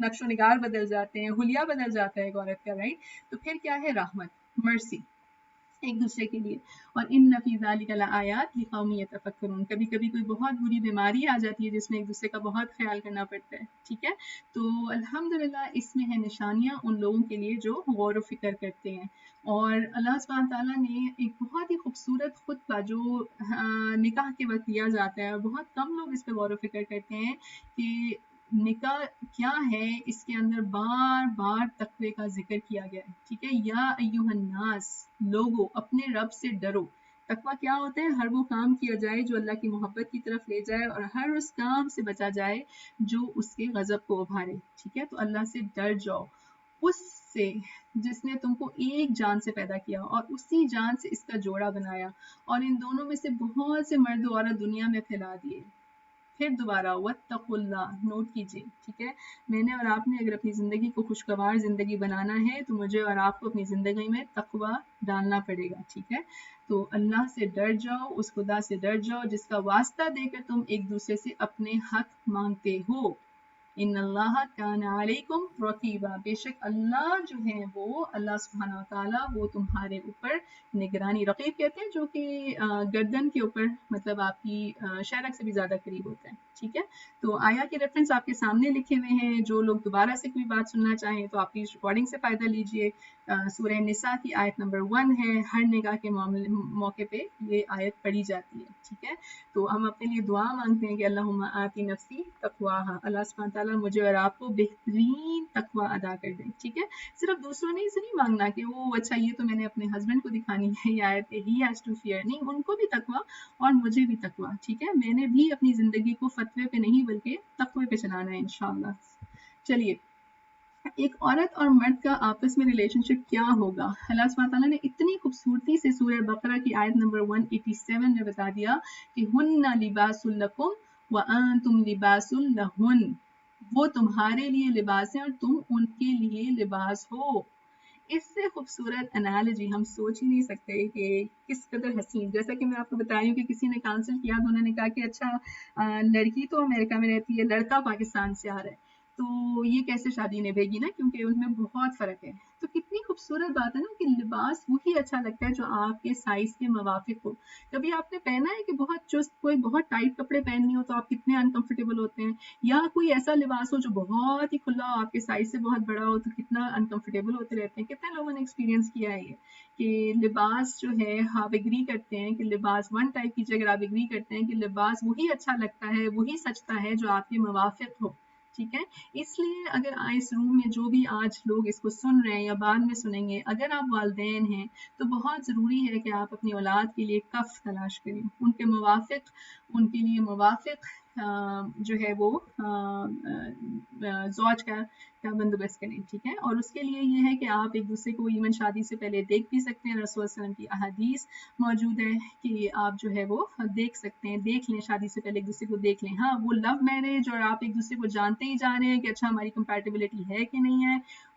نقش و نگار بدل جاتے ہیں، حلیہ بدل جاتا ہے ایک عورت کا، رائٹ. تو پھر کیا ہے؟ رحمت، مرسی. ایک دوسرے کے لیے. اور ان فی ذالک لآیات لقوم یتفکرون. کبھی کبھی کوئی بہت بری بیماری آ جاتی ہے جس میں ایک دوسرے کا بہت خیال کرنا پڑتا ہے. ٹھیک ہے، تو الحمدللہ اس میں ہے نشانیاں ان لوگوں کے لیے جو غور و فکر کرتے ہیں. اور اللہ سبحانہ تعالیٰ نے ایک بہت ہی خوبصورت خطبہ جو نکاح کے وقت دیا جاتا ہے، اور بہت کم لوگ اس پہ غور و فکر کرتے ہیں کہ نکاح کیا ہے. اس کے اندر بار بار تقوی کا ذکر کیا گیا ہے. ٹھیک ہے، یا ایھا الناس، لوگو اپنے رب سے ڈرو. تقوی کیا ہوتا ہے؟ ہر وہ کام کیا جائے جو اللہ کی محبت کی طرف لے جائے، اور ہر اس کام سے بچا جائے جو اس کے غضب کو ابھارے. ٹھیک ہے، تو اللہ سے ڈر جاؤ، اس سے جس نے تم کو ایک جان سے پیدا کیا اور اسی جان سے اس کا جوڑا بنایا، اور ان دونوں میں سے بہت سے مرد و عورت دنیا میں پھیلا دیے. پھر دوبارہ واتقوا اللہ، نوٹ کیجیے. ٹھیک ہے، میں نے اور آپ نے اگر اپنی زندگی کو خوشگوار زندگی بنانا ہے تو مجھے اور آپ کو اپنی زندگی میں تقوی ڈالنا پڑے گا. ٹھیک ہے، تو اللہ سے ڈر جاؤ، اس خدا سے ڈر جاؤ جس کا واسطہ دے کر تم ایک دوسرے سے اپنے حق مانگتے ہو. ان اللہ کان علیکم رقیبا، بے شک اللہ جو ہے وہ اللہ سبحانہ وتعالیٰ وہ تمہارے اوپر نگرانی. رقیب کہتے ہیں جو کہ گردن کے اوپر، مطلب آپ کی شہرک سے بھی زیادہ قریب ہوتا ہے. ٹھیک ہے، تو آیا کے ریفرنس آپ کے سامنے لکھے ہوئے ہیں. جو لوگ دوبارہ سے کوئی بات سننا چاہیں تو آپ کی ریکارڈنگ سے فائدہ لیجئے. سورہ نساء کی آیت نمبر 1 ہے. ہر نکاح کے موقع پہ یہ آیت پڑھی جاتی ہے. ٹھیک ہے، تو ہم اپنے لیے دعا مانگتے ہیں کہ اللہم آتی نفسی تقواہا، اللہ سبحانہ تعالیٰ مجھے اور آپ کو بہترین تقوی ادا کر دیں. ٹھیک ہے، صرف دوسروں نے اسے نہیں مانگنا کہ وہ اچھا یہ تو میں نے اپنے ہسبینڈ کو دکھانی ہے یہ آیت کہ ہی ہیز ٹو فیئر، نہیں، ان کو بھی تقوی اور مجھے بھی تقوی. ٹھیک ہے، میں نے بھی اپنی زندگی کو فتوے پہ نہیں بلکہ تقوی پہ چلانا ہے انشاءاللہ. چلیے، ایک عورت اور مرد کا آپس میں ریلیشن شپ کیا ہوگا؟ اللہ سبحانہ تعالیٰ نے اتنی خوبصورتی سے سورہ بقرہ کی آیت نمبر 187 میں بتا دیا کہ ہن لباس لکم وانتم لباس لہن، وہ تمہارے لیے لباس ہیں اور تم ان کے لیے لباس ہو. اس سے خوبصورت انالوجی ہم سوچ ہی نہیں سکتے کہ کس قدر حسین. جیسا کہ میں آپ کو بتا رہی ہوں کہ کسی نے کانسل کیا تو انہوں نے کہا کہ اچھا لڑکی تو امریکہ میں رہتی ہے، لڑکا پاکستان سے آ رہا ہے، تو یہ کیسے شادی نبھے گی نا، کیونکہ ان میں بہت فرق ہے. تو کتنی خوبصورت بات ہے نا کہ لباس وہی اچھا لگتا ہے جو آپ کے سائز کے موافق ہو. کبھی آپ نے پہنا ہے کہ بہت چست کوئی بہت ٹائٹ کپڑے پہننی ہو تو آپ کتنے انکمفرٹیبل ہوتے ہیں، یا کوئی ایسا لباس ہو جو بہت ہی کھلا ہو، آپ کے سائز سے بہت بڑا ہو تو کتنا انکمفرٹیبل ہوتے رہتے ہیں. کتنے لوگوں نے ایکسپیرینس کیا ہے یہ کہ لباس جو ہے، آپ اگری کرتے ہیں کہ لباس ون ٹائپ کیجیے، اگر آپ اگری کرتے ہیں کہ لباس وہی اچھا لگتا ہے، وہی سچتا ہے جو آپ کے موافق ہو. ٹھیک ہے، اس لیے اگر اس روم میں جو بھی آج لوگ اس کو سن رہے ہیں یا بعد میں سنیں گے، اگر آپ والدین ہیں تو بہت ضروری ہے کہ آپ اپنی اولاد کے لیے کف تلاش کریں، ان کے موافق، ان کے لیے موافق جو ہے وہ زوج کا بندوبست کریں. ٹھیک ہے، اور اس کے لیے یہ ہے کہ آپ ایک دوسرے کو ایون شادی سے پہلے دیکھ بھی سکتے ہیں. رسول صلی اللہ علیہ وسلم کی احادیث موجود ہے کہ آپ جو ہے وہ دیکھ سکتے ہیں، دیکھ لیں، شادی سے پہلے ایک دوسرے کو دیکھ لیں. ہاں، وہ لو میرج اور آپ ایک دوسرے کو جانتے ہی جا رہے ہیں کہ اچھا ہماری کمپیٹیبلٹی ہے کہ نہیں ہے،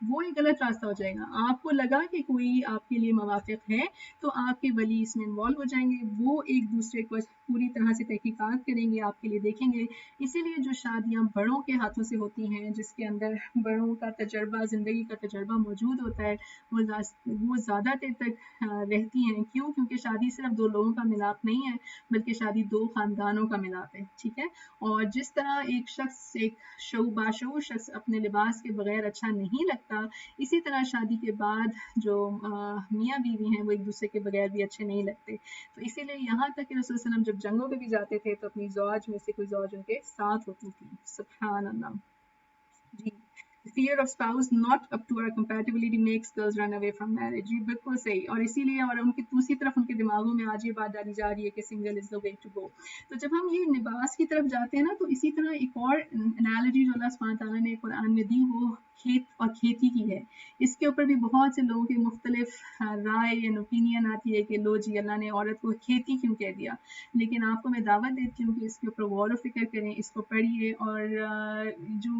وہ ایک غلط راستہ ہو جائے گا. آپ کو لگا کہ کوئی آپ کے لیے موافق ہے تو آپ کے ولی اس میں انوالو ہو جائیں گے، وہ ایک دوسرے کو پوری طرح سے تحقیقات کریں گے، آپ کے لیے دیکھیں گے. اسی لیے جو شادیاں بڑوں کے ہاتھوں سے ہوتی ہیں، جس کے اندر بڑوں کا تجربہ، زندگی کا تجربہ موجود ہوتا ہے، وہ زیادہ دیر تک رہتی ہیں. کیوں؟ کیونکہ شادی صرف دو لوگوں کا ملاپ نہیں ہے بلکہ شادی دو خاندانوں کا ملاپ ہے. ٹھیک ہے، اور جس طرح ایک شخص، ایک باشعور شخص اپنے لباس کے بغیر اچھا نہیں لگتا، اسی طرح شادی کے بعد جو میاں بیوی ہیں وہ ایک دوسرے کے بغیر بھی اچھے نہیں لگتے. تو اسی لیے یہاں تک کہ رسول صلی اللہ علیہ وسلم جب جنگوں پہ بھی جاتے تھے تو اپنی زوج میں سے کوئی زوج ان کے ساتھ ہوتی تھی. سبحان اللہ. جی، fear of spouse not up to our compatibility makes girls run away from marriage. جی بالکل صحیح، اور اسی لیے اور ان کی دوسری طرف ان کے دماغوں میں آج یہ بات ڈالی جا رہی ہے کہ single is the way to go. تو جب ہم یہ لباس کی طرف جاتے ہیں نا، تو اسی طرح ایک اور انالوجی جو اللہ سبحانہ تعالیٰ نے قرآن میں دی وہ کھیت اور کھیتی کی ہے. اس کے اوپر بھی بہت سے لوگوں کی مختلف رائے یا اوپینین آتی ہے کہ لو جی اللہ نے عورت کو کھیتی کیوں کہہ دیا. لیکن آپ کو میں دعوت دیتی ہوں کہ اس کے اوپر غور و فکر کریں، اس کو پڑھیے. اور جو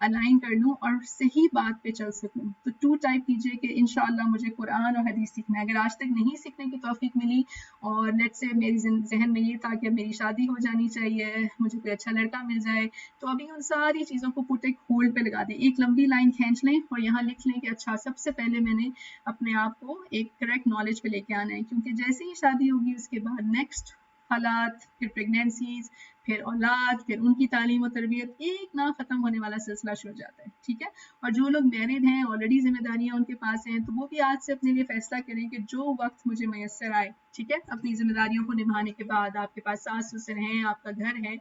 الائن کر لوں اور صحیح بات پہ چل سکوں. تو 2 ٹائپ کیجیے کہ انشاءاللہ مجھے قرآن اور حدیث سیکھنا ہے. اگر آج تک نہیں سیکھنے کی توفیق ملی اور لیٹ سے میری ذہن میں یہ تھا کہ میری شادی ہو جانی چاہیے, مجھے کوئی اچھا لڑکا مل جائے, تو ابھی ان ساری چیزوں کو پٹ ایک ہولڈ پہ لگا دیں, ایک لمبی لائن کھینچ لیں اور یہاں لکھ لیں کہ اچھا سب سے پہلے میں نے اپنے آپ کو ایک کریکٹ نالج پہ لے کے آنا ہے, کیونکہ جیسے ہی شادی ہوگی اس کے بعد نیکسٹ حالات, پھر پریگنینسیز, پھر اولاد, پھر ان کی تعلیم و تربیت, ایک نہ ختم ہونے والا سلسلہ شروع ہو جاتا ہے. ٹھیک ہے, اور جو لوگ میرڈ ہیں, آلریڈی ذمہ داریاں ان کے پاس ہیں, تو وہ بھی آج سے اپنے لیے فیصلہ کریں کہ جو وقت مجھے میسر آئے, ٹھیک ہے, اپنی ذمہ داریوں کو نبھانے کے بعد, آپ کے پاس ساس سسر ہیں, آپ کا گھر ہے,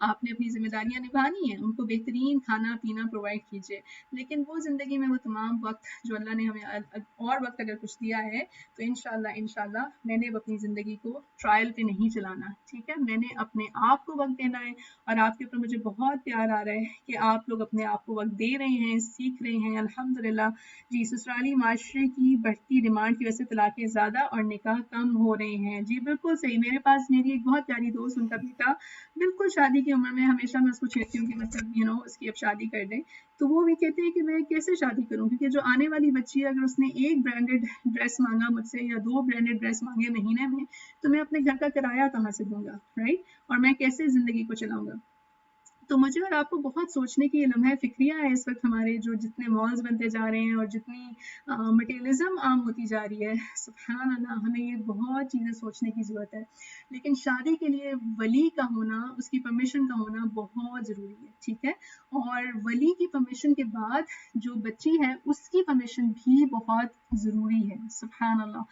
آپ نے اپنی ذمہ داریاں نبھانی ہیں, ان کو بہترین کھانا پینا پرووائڈ کیجیے. لیکن وہ زندگی میں وہ تمام وقت جو اللہ نے ہمیں اور وقت اگر کچھ دیا ہے تو انشاءاللہ میں نے اپنی زندگی کو ٹرائل پہ نہیں چلانا. ٹھیک ہے, میں نے اپنے آپ کو وقت دینا ہے, اور آپ کے اوپر مجھے بہت پیار آ رہا ہے کہ آپ لوگ اپنے آپ کو وقت دے رہے ہیں, سیکھ رہے ہیں, الحمدللہ. جی, سسرالی معاشرے کی بڑھتی ڈیمانڈ کی وجہ سے طلاقیں زیادہ اور نکاح کم ہو رہے ہیں. جی بالکل صحیح. میرے پاس میری ایک بہت پیاری دوست, ان کا بیٹا بالکل شادی کی عمر میں, ہمیشہ میں اس کو چھیڑتی ہوں کہ مطلب اس کی اب شادی کر دیں, تو وہ بھی کہتے ہیں کہ میں کیسے شادی کروں, کیونکہ جو آنے والی بچی ہے اگر اس نے ایک برانڈیڈ ڈریس مانگا مجھ سے یا 2 برانڈیڈ ڈریس مانگے مہینے میں, تو میں اپنے گھر کا کرایہ کہاں سے دوں گا, رائٹ, اور میں کیسے زندگی کو چلاؤں گا. تو مجھے اور آپ کو بہت سوچنے کی لمحہ فکریہ ہے اس وقت ہمارے, جو جتنے مالز بنتے جا رہے ہیں اور جتنی مٹیریلزم عام ہوتی جا رہی ہے, سبحان اللہ, ہمیں یہ بہت چیزیں سوچنے کی ضرورت ہے. لیکن شادی کے لیے ولی کا ہونا, اس کی پرمیشن کا ہونا بہت ضروری ہے. ٹھیک ہے, اور ولی کی پرمیشن کے بعد جو بچی ہے اس کی پرمیشن بھی بہت ضروری ہے. سبحان اللہ.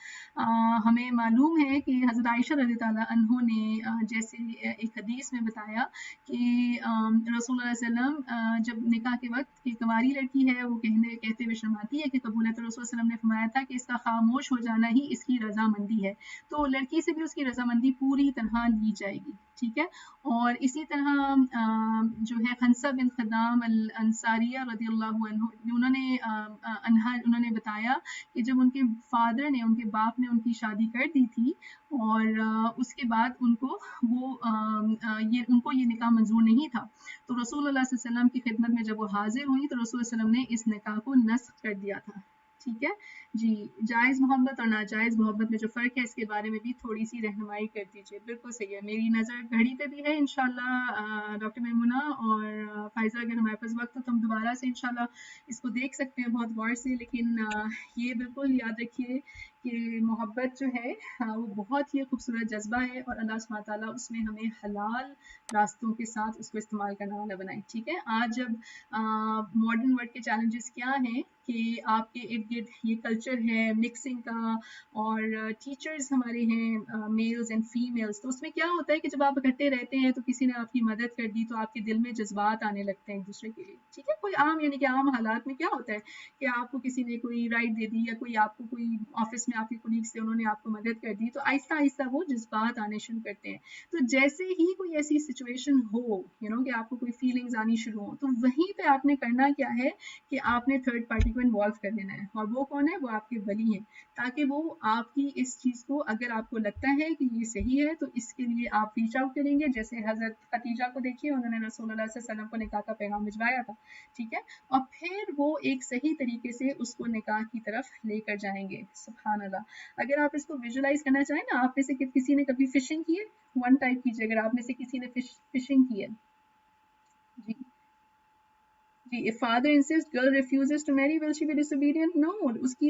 ہمیں معلوم ہے کہ حضرت عائشہ رضی اللہ عنہ نے جیسے ایک حدیث میں بتایا کہ رسول اللہ علیہ وسلم جب نکاح کے وقت کہ کنواری لڑکی ہے, وہ کہتے ہوئے شرماتی ہے کہ قبولت, رسول اللہ علیہ وسلم نے فرمایا تھا کہ اس کا خاموش ہو جانا ہی اس کی رضامندی ہے, تو لڑکی سے بھی اس کی رضامندی پوری طرح لی جائے گی. ٹھیک ہے, اور اسی طرح جو ہے خنسہ بن خدام الانصاریہ رضی اللہ عنہ, انہوں نے بتایا کہ جب ان کے فادر نے, ان کے باپ نے ان کی شادی کر دی تھی, اور اس کے بعد ان کو یہ نکاح منظور نہیں تھا, تو رسول اللہ صلی اللہ علیہ وسلم کی خدمت میں جب وہ حاضر ہوئی تو رسول اللہ علیہ وسلم نے اس نکاح کو نسخ کر دیا تھا. ٹھیک ہے جی, جائز محبت اور ناجائز محبت میں جو فرق ہے اس کے بارے میں بھی تھوڑی سی رہنمائی کر دیجیے. بالکل صحیح ہے, میری نظر گھڑی پہ بھی ہے. انشاءاللہ ڈاکٹر میمونہ اور فائزہ, اگر ہمارے پاس وقت ہو تو ہم دوبارہ سے انشاءاللہ اس کو دیکھ سکتے ہیں بہت غور سے. لیکن یہ بالکل یاد رکھیے کہ محبت جو ہے وہ بہت ہی خوبصورت جذبہ ہے, اور اللہ سبحانہ تعالیٰ اس میں ہمیں حلال راستوں کے ساتھ اس کو استعمال کرنے والا بنائے. ٹھیک ہے, آج جب ماڈرن ورلڈ کے چیلنجز کیا ہیں کہ آپ کے ارد گرد یہ کلچر ہے مکسنگ کا, اور ٹیچرز ہمارے ہیں میلز اینڈ فیمیلز, تو اس میں کیا ہوتا ہے کہ جب آپ اکٹھے رہتے ہیں تو کسی نے آپ کی مدد کر دی تو آپ کے دل میں جذبات آنے لگتے ہیں ایک دوسرے کے لیے. ٹھیک ہے, کوئی عام یعنی کہ عام حالات میں کیا ہوتا ہے کہ آپ کو کسی نے کوئی رائٹ دے دی, یا کوئی آپ کو کوئی آفس میں آپ کے کولیگس تھے انہوں نے آپ کو مدد کر دی, تو آہستہ آہستہ وہ جذبات آنے شروع کرتے ہیں. تو جیسے ہی کوئی ایسی سچویشن ہو کہ آپ کو کوئی فیلنگز آنی شروع ہو, تو وہیں پہ آپ نے کرنا کیا ہے کہ آپ نے تھرڈ پارٹی کو انوالو کر دینا ہے, اور وہ کون ہے, وہ آپ کے ولی ہیں, تاکہ وہ آپ کی اس چیز کو, اگر آپ کو لگتا ہے کہ یہ صحیح ہے تو اس کے لیے آپ ریچ آؤٹ کریں گے. جیسے حضرت خدیجہ کو دیکھیے, انہوں نے رسول اللہ صلی اللہ علیہ وسلم کو نکاح کا پیغام بھجوایا تھا. ٹھیک ہے, اور پھر وہ ایک صحیح طریقے سے اس کو نکاح کی طرف لے کر جائیں گے. سبحان اللہ. اگر آپ اس کو ویژولائز کرنا چاہیں نا, آپ میں سے کسی نے کبھی فشنگ کی ہے, ون ٹائپ کیجیے اگر آپ میں سے کسی نے فشنگ کی ہے. جی جی, if father insists girl refuses to marry, will she be disobedient? No, اس کی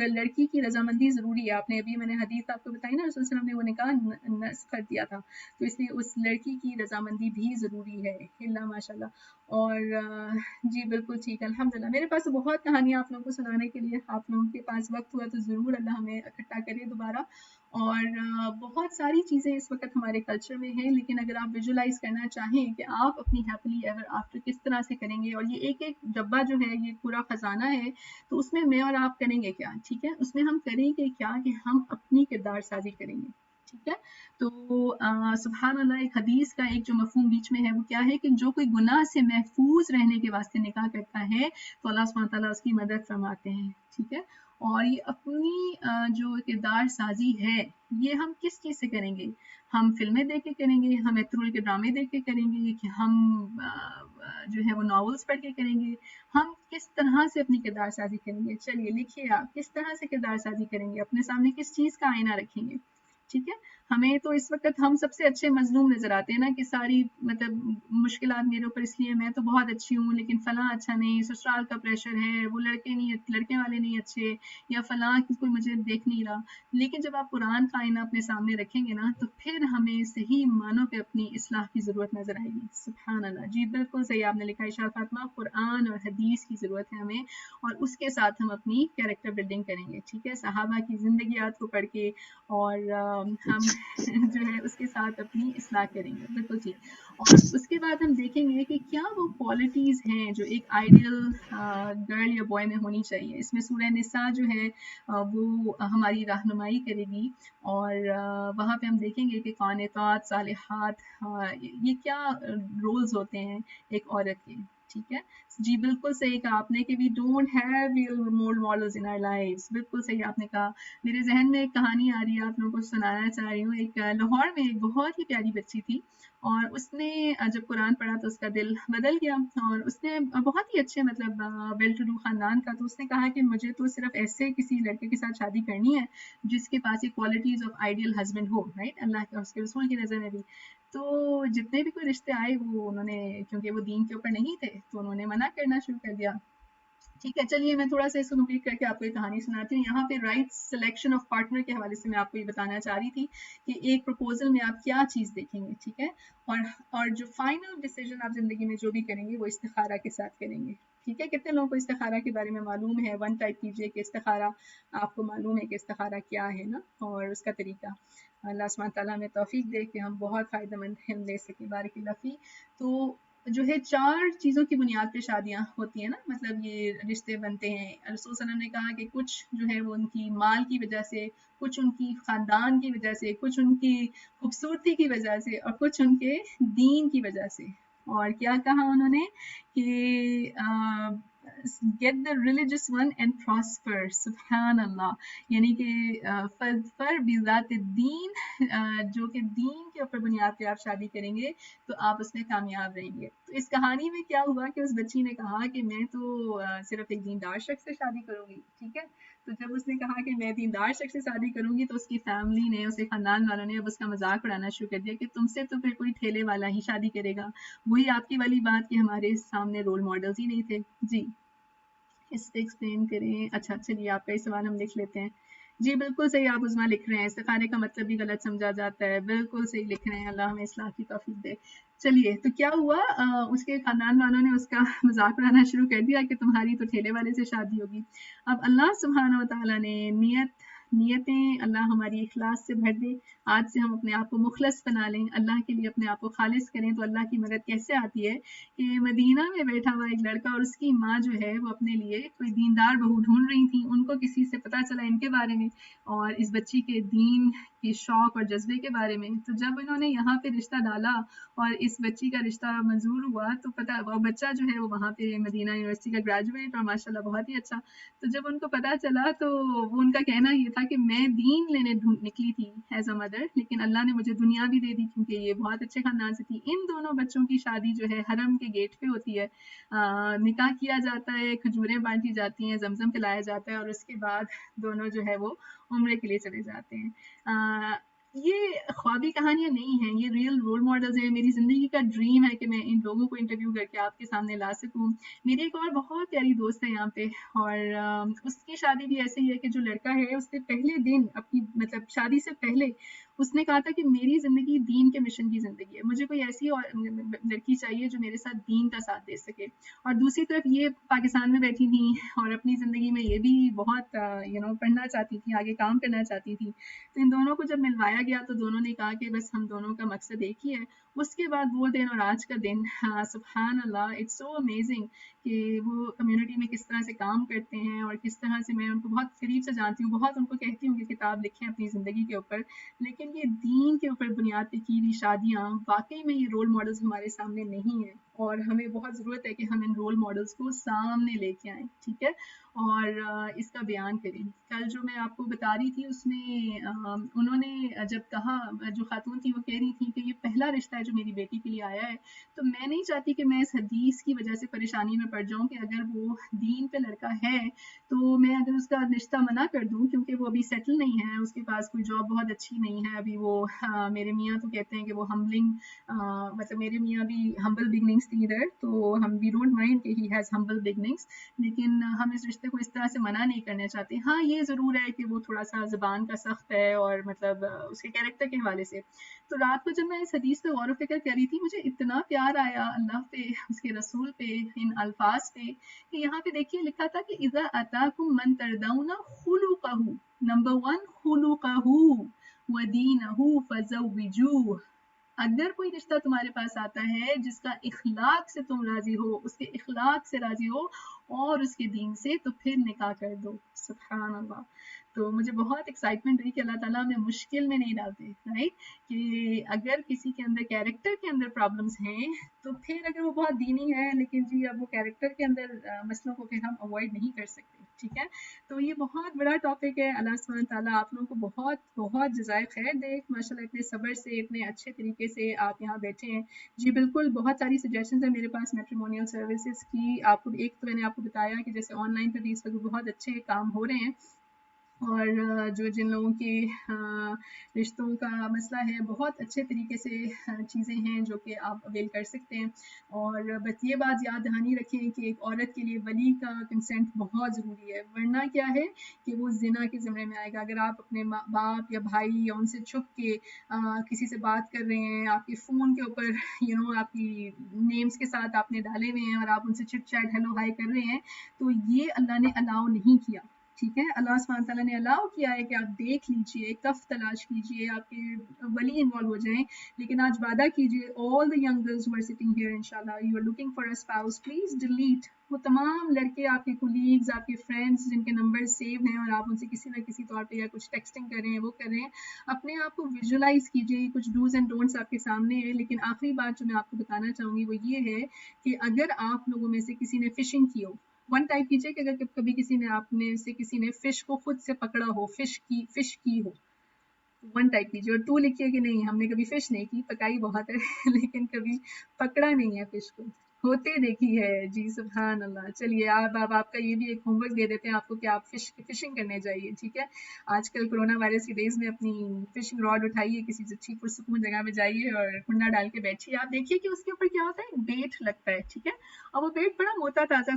لڑکی کی رضامندی ضروری ہے. آپ نے ابھی, میں نے حدیث آپ کو بتائی نا, رسول اللہ علیہ وسلم نے وہ نکاح نسخ کر دیا تھا, تو اس لیے اس لڑکی کی رضامندی بھی ضروری ہے. اللہ ماشاء اللہ. اور جی بالکل ٹھیک ہے, الحمدللہ. میرے پاس بہت کہانیاں آپ لوگوں کو سنانے کے لیے, آپ لوگوں کے پاس وقت ہوا تو ضرور اللہ ہمیں اکٹھا کرے دوبارہ. اور بہت ساری چیزیں اس وقت ہمارے کلچر میں ہیں, لیکن اگر آپ ویژولائز کرنا چاہیں کہ آپ اپنی ہیپیلی ایور آفٹر کس طرح سے کریں گے, اور یہ ایک ایک ڈبہ جو ہے یہ پورا خزانہ ہے, تو اس میں اور آپ کریں گے کیا. ٹھیک ہے, اس میں ہم کریں گے کیا کہ ہم اپنی کردار سازی کریں گے. ٹھیک ہے. تو سبحان اللہ ایک حدیث کا ایک جو مفہوم بیچ میں ہے وہ کیا ہے کہ جو کوئی گناہ سے محفوظ رہنے کے واسطے نکاح کرتا ہے تو اللہ سبحانہ تعالیٰ اس کی مدد فرماتے ہیں. ٹھیک ہے. اور یہ اپنی جو کردار سازی ہے یہ ہم کس چیز سے کریں گے؟ ہم فلمیں دیکھ کے کریں گے، ہم ایکٹرول کے ڈرامے دیکھ کے کریں گے، کہ ہم جو ہے وہ ناولس پڑھ کے کریں گے؟ ہم کس طرح سے اپنی کردار سازی کریں گے؟ چلیے لکھیے آپ کس طرح سے کردار سازی کریں گے، اپنے سامنے کس چیز کا آئینہ رکھیں گے. ٹھیک ہے. ہمیں تو اس وقت ہم سب سے اچھے مظلوم نظر آتے ہیں نا کہ ساری مطلب مشکلات میرے اوپر اس لیے میں تو بہت اچھی ہوں لیکن فلاں اچھا نہیں، سسرال کا پریشر ہے، وہ لڑکے والے نہیں اچھے، یا فلاں کوئی مجھے دیکھ نہیں رہا. لیکن جب آپ قرآن کا آئینہ اپنے سامنے رکھیں گے نا تو پھر ہمیں صحیح معنوں پہ اپنی اصلاح کی ضرورت نظر آئے گی. سبحان اللہ. جی بالکل صحیح آپ نے لکھا ہے شاہ فاطمہ، قرآن اور حدیث کی ضرورت ہے ہمیں، اور اس کے ساتھ ہم اپنی کیریکٹر بلڈنگ کریں گے. ٹھیک ہے. صحابہ کی زندگیات کو پڑھ کے اور ہم جو ہے اس کے ساتھ اپنی اصلاح کریں گے. بالکل ٹھیک. اور اس کے بعد ہم دیکھیں گے کہ کیا وہ کوالٹیز ہیں جو ایک آئیڈیل گرل یا بوائے میں ہونی چاہیے. اس میں سورہ نساء جو ہے وہ ہماری رہنمائی کرے گی، اور وہاں پہ ہم دیکھیں گے کہ قانتات، صالحات، یہ کیا رولز ہوتے ہیں ایک عورت کے. ٹھیک ہے. جی بالکل صحیح کہا آپ نے کہ we don't have real role models in our lives. بالکل صحیح آپ نے کہا. میرے ذہن میں ایک کہانی آ رہی ہے، آپ لوگوں کو سنانا چاہ رہی ہوں. ایک لاہور میں ایک بہت ہی پیاری بچی تھی، اور اس نے جب قرآن پڑھا تو اس کا دل بدل گیا، اور اس نے بہت ہی اچھے مطلب ویل ٹو ڈو خاندان کا، تو اس نے کہا کہ مجھے تو صرف ایسے کسی لڑکے کے ساتھ شادی کرنی ہے جس کے پاس یہ کوالٹیز آف آئیڈیل ہسبینڈ ہو. رائٹ. اللہ کے اس کے رسول کی نظر میں بھی. تو جتنے بھی کوئی رشتے آئے وہ انہوں نے، کیونکہ وہ دین کے اوپر نہیں تھے تو انہوں نے منع کرنا شروع کر دیا. ٹھیک ہے. چلیے میں تھوڑا سا اس کو کمپلیٹ کر کے آپ کو ایک کہانی سناتی ہوں. یہاں پہ رائٹ سلیکشن آف پارٹنر کے حوالے سے میں آپ کو یہ بتانا چاہ رہی تھی کہ ایک پرپوزل میں آپ کیا چیز دیکھیں گے. ٹھیک ہے. اور جو فائنل ڈیسیجن آپ زندگی میں جو بھی کریں گے وہ استخارہ کے ساتھ کریں گے. ٹھیک ہے. کتنے لوگوں کو استخارہ کے بارے میں معلوم ہے؟ ون ٹائپ کیجیے کہ استخارہ آپ کو معلوم ہے کہ استخارہ کیا ہے نا، اور اس کا طریقہ. اللہ سبحانہ تعالیٰ ہمیں توفیق دے کہ ہم بہت فائدہ مند علم لے سکیں. بارک اللہ فی. تو جو ہے 4 چیزوں کی بنیاد پہ شادیاں ہوتی ہیں نا، مطلب یہ رشتے بنتے ہیں. رسول صلی اللہ علیہ وسلم نے کہا کہ کچھ جو ہے وہ ان کی مال کی وجہ سے، کچھ ان کی خاندان کی وجہ سے، کچھ ان کی خوبصورتی کی وجہ سے، اور کچھ ان کے دین کی وجہ سے. اور کیا کہا انہوں نے کہ get the religious one and prosper. سبحان اللہ. یعنی کہ فر بذات الدین، جو کہ دین کے اوپر بنیاد پہ آپ شادی کریں گے تو آپ اس میں کامیاب رہیں گے. تو اس کہانی میں کیا ہوا کہ اس بچی نے کہا کہ میں تو صرف ایک دیندار شخص سے شادی کروں گی. ٹھیک ہے. تو جب اس نے کہا کہ میں دیندار شخص سے شادی کروں گی تو اس کی فیملی نے، اس کے خاندان والوں نے اب اس کا مذاق اڑانا شروع کر دیا کہ تم سے تو پھر کوئی ٹھیلے والا ہی شادی کرے گا. وہی آپ کی والی بات کہ ہمارے سامنے رول ماڈلز ہی نہیں تھے. جی اس پہ ایکسپلین کریں. اچھا چلیے آپ کا یہ سوال ہم لکھ لیتے ہیں. جی بالکل صحیح آپ عظما لکھ رہے ہیں. استخارے کا مطلب بھی غلط سمجھا جاتا ہے. بالکل صحیح لکھ رہے ہیں. اللہ ہمیں اصلاح کی توفیق دے. چلیے تو کیا ہوا، اس کے خاندان والوں نے اس کا مذاق اڑانا شروع کر دیا کہ تمہاری تو ٹھیلے والے سے شادی ہوگی. اب اللہ سبحانہ و تعالیٰ نے نیتیں اللہ ہماری اخلاص سے بھر دے. آج سے ہم اپنے آپ کو مخلص بنا لیں، اللہ کے لیے اپنے آپ کو خالص کریں. تو اللہ کی مدد کیسے آتی ہے کہ مدینہ میں بیٹھا ہوا ایک لڑکا اور اس کی ماں جو ہے وہ اپنے لیے کوئی دیندار بہو ڈھونڈ رہی تھی. ان کو کسی سے پتا چلا ان کے بارے میں اور اس بچی کے دین کی شوق اور جذبے کے بارے میں. تو جب انہوں نے یہاں پہ رشتہ ڈالا اور اس بچی کا رشتہ منظور ہوا تو پتا بچہ جو ہے وہ وہاں پہ مدینہ یونیورسٹی کا گریجویٹ اور ماشاءاللہ بہت ہی اچھا. تو جب ان کو پتا چلا تو وہ ان کا کہنا یہ تھا کہ میں دین لینے نکلی تھی ایز اے مدر، لیکن اللہ نے مجھے دنیا بھی دے دی کیونکہ یہ بہت اچھے خاندان سے تھی. ان دونوں بچوں کی شادی جو ہے حرم کے گیٹ پہ ہوتی ہے. نکاح کیا جاتا ہے، کھجوریں بانٹی جاتی ہیں، زمزم پلایا جاتا ہے، اور اس کے بعد دونوں جو ہے وہ عمرے کے لیے چلے جاتے ہیں. یہ خوابی کہانیاں نہیں ہیں، یہ ریئل رول ماڈلز ہیں. میری زندگی کا ڈریم ہے کہ میں ان لوگوں کو انٹرویو کر کے آپ کے سامنے لا سکوں. میری ایک اور بہت پیاری دوست ہے یہاں پہ، اور اس کی شادی بھی ایسے ہی ہے کہ جو لڑکا ہے اس نے پہلے دن اپنی مطلب شادی سے پہلے اس نے کہا تھا کہ میری زندگی دین کے مشن کی زندگی ہے، مجھے کوئی ایسی لڑکی چاہیے جو میرے ساتھ دین کا ساتھ دے سکے. اور دوسری طرف یہ پاکستان میں بیٹھی تھی اور اپنی زندگی میں یہ بھی بہت پڑھنا چاہتی تھی، آگے کام کرنا چاہتی تھی. تو ان دونوں کو جب ملوایا گیا تو دونوں نے کہا کہ بس ہم دونوں کا مقصد ایک ہی ہے. اس کے بعد وہ دن اور آج کا دن، سبحان اللہ، اٹس سو امیزنگ کہ وہ کمیونٹی میں کس طرح سے کام کرتے ہیں اور کس طرح سے میں ان کو بہت قریب سے جانتی ہوں، بہت ان کو کہتی ہوں کہ کتاب لکھیں اپنی زندگی کے اوپر، لیکن یہ دین کے اوپر بنیاد پہ کی ہوئی شادیاں واقعی میں یہ رول ماڈلز ہمارے سامنے نہیں ہیں، اور ہمیں بہت ضرورت ہے کہ ہم ان رول ماڈلز کو سامنے لے کے آئیں، ٹھیک ہے، اور اس کا بیان کریں۔ کل جو میں آپ کو بتا رہی تھی اس میں انہوں نے جب کہا، جو خاتون تھی وہ کہہ رہی تھی کہ یہ پہلا رشتہ ہے جو میری بیٹی کے لیے آیا ہے، تو میں نہیں چاہتی کہ میں اس حدیث کی وجہ سے پریشانی میں پڑ جاؤں کہ اگر وہ دین پہ لڑکا ہے تو میں اگر اس کا رشتہ منع کر دوں، کیونکہ وہ ابھی سیٹل نہیں ہے، اس کے پاس کوئی جاب بہت اچھی نہیں ہے ابھی، وہ میرے میاں تو کہتے ہیں کہ وہ ہمبلنگ، مطلب میرے میاں بھی ہمبل بگننگس تھی ادھر، تو ہم وی ڈونٹ مائنڈ کہ ہی ہیز ہمبل بگننگس، لیکن ہم اس رشتے کو اس طرح سے منع نہیں کرنا چاہتے۔ ہاں یہ ضرور ہے کہ وہ تھوڑا سا زبان کا سخت ہے، اور مطلب اس کے کیریکٹر کے حوالے سے۔ تو رات کو جب میں اس حدیث پہ غور و فکر کر رہی تھی، مجھے اتنا پیار آیا اللہ پہ، اس کے رسول پہ، ان الفاظ پہ، کہ یہاں پہ دیکھیے لکھا تھا کہ اذا اتاکم من تردون خلقہ، نمبر 1 خلقہ ودینہ فزوجوہ، اگر کوئی رشتہ تمہارے پاس آتا ہے جس کا اخلاق سے تم راضی ہو، اس کے اخلاق سے راضی ہو اور اس کے دین سے، تو پھر نکاح کر دو۔ سبحان اللہ۔ تو مجھے بہت ایکسائٹمنٹ ہوئی کہ اللہ تعالیٰ ہمیں مشکل میں نہیں ڈالتے، رائٹ، کہ اگر کسی کے اندر کیریکٹر کے اندر پرابلمس ہیں تو پھر اگر وہ بہت دینی ہے لیکن جی اب وہ کیریکٹر کے اندر مسئلوں کو پھر ہم اوائڈ نہیں کر سکتے، ٹھیک ہے۔ تو یہ بہت بڑا ٹاپک ہے، اللہ سبحانہ تعالیٰ آپ لوگوں کو بہت بہت جزائے خیر دے، ماشاءاللہ اتنے صبر سے، اتنے اچھے طریقے سے آپ یہاں بیٹھے ہیں۔ جی بالکل، بہت ساری سجیشنز ہیں میرے پاس میٹریمونیل سروسز کی۔ آپ کو ایک تو میں نے آپ کو بتایا کہ جیسے آن لائن پہ بھی اس وقت بہت اچھے کام ہو رہے ہیں، اور جو جن لوگوں کے رشتوں کا مسئلہ ہے، بہت اچھے طریقے سے چیزیں ہیں جو کہ آپ اویل کر سکتے ہیں۔ اور بس یہ بات یاد دہانی رکھیں کہ ایک عورت کے لیے ولی کا کنسنٹ بہت ضروری ہے، ورنہ کیا ہے کہ وہ زنا کے زمرے میں آئے گا۔ اگر آپ اپنے باپ یا بھائی یا ان سے چھپ کے کسی سے بات کر رہے ہیں، آپ کے فون کے اوپر آپ کی نیمز کے ساتھ آپ نے ڈالے ہوئے ہیں اور آپ ان سے چٹ چیٹ ہیلو ہائی کر رہے ہیں، تو یہ اللہ نے الاؤ نہیں کیا، ٹھیک ہے۔ اللہ سبحانہ تعالیٰ نے الاؤ کیا ہے کہ آپ دیکھ لیجئے، کف تلاش کیجئے، آپ کے ولی انوالو ہو جائیں، لیکن آج وعدہ کیجئے all the young girls who are sitting here inshallah you are looking for a spouse, please delete وہ تمام لڑکے، آپ کے کولیگز، آپ کے فرینڈز جن کے نمبر سیو ہیں اور آپ ان سے کسی نہ کسی طور پہ یا کچھ ٹیکسٹنگ کر رہے ہیں، وہ کر رہے ہیں، اپنے آپ کو ویژولائز کیجئے، کچھ ڈوز اینڈ ڈونٹس آپ کے سامنے ہیں۔ لیکن آخری بات جو میں آپ کو بتانا چاہوں گی وہ یہ ہے کہ اگر آپ لوگوں میں سے کسی نے فشنگ کی ہو، ون ٹائپ کیجئے کہ اگر کبھی کسی نے فش کو خود سے پکڑا ہو، فش کی ہو، ون ٹائپ کیجئے، اور 2 لکھیے کہ نہیں ہم نے کبھی فش نہیں کی، پکائی بہت ہے لیکن کبھی پکڑا نہیں ہے فش کو، ہوتے دیکھی ہے۔ جی سبحان اللہ۔ چلیے آپ کا یہ بھی ایک ہوم ورک دے دیتے ہیں آپ کو کہ آپ فشنگ کرنے جائیے، ٹھیک ہے۔ آج کل کرونا وائرس کے ڈیز میں اپنی فشنگ راڈ اٹھائیے، کسی اچھی پرسکون جگہ میں جائیے اور کنڈا ڈال کے بیٹھیے، آپ دیکھیے کہ اس کے اوپر کیا ہوتا ہے، بیٹ لگتا ہے، ٹھیک ہے، اور وہ بیٹ بڑا موٹا تازہ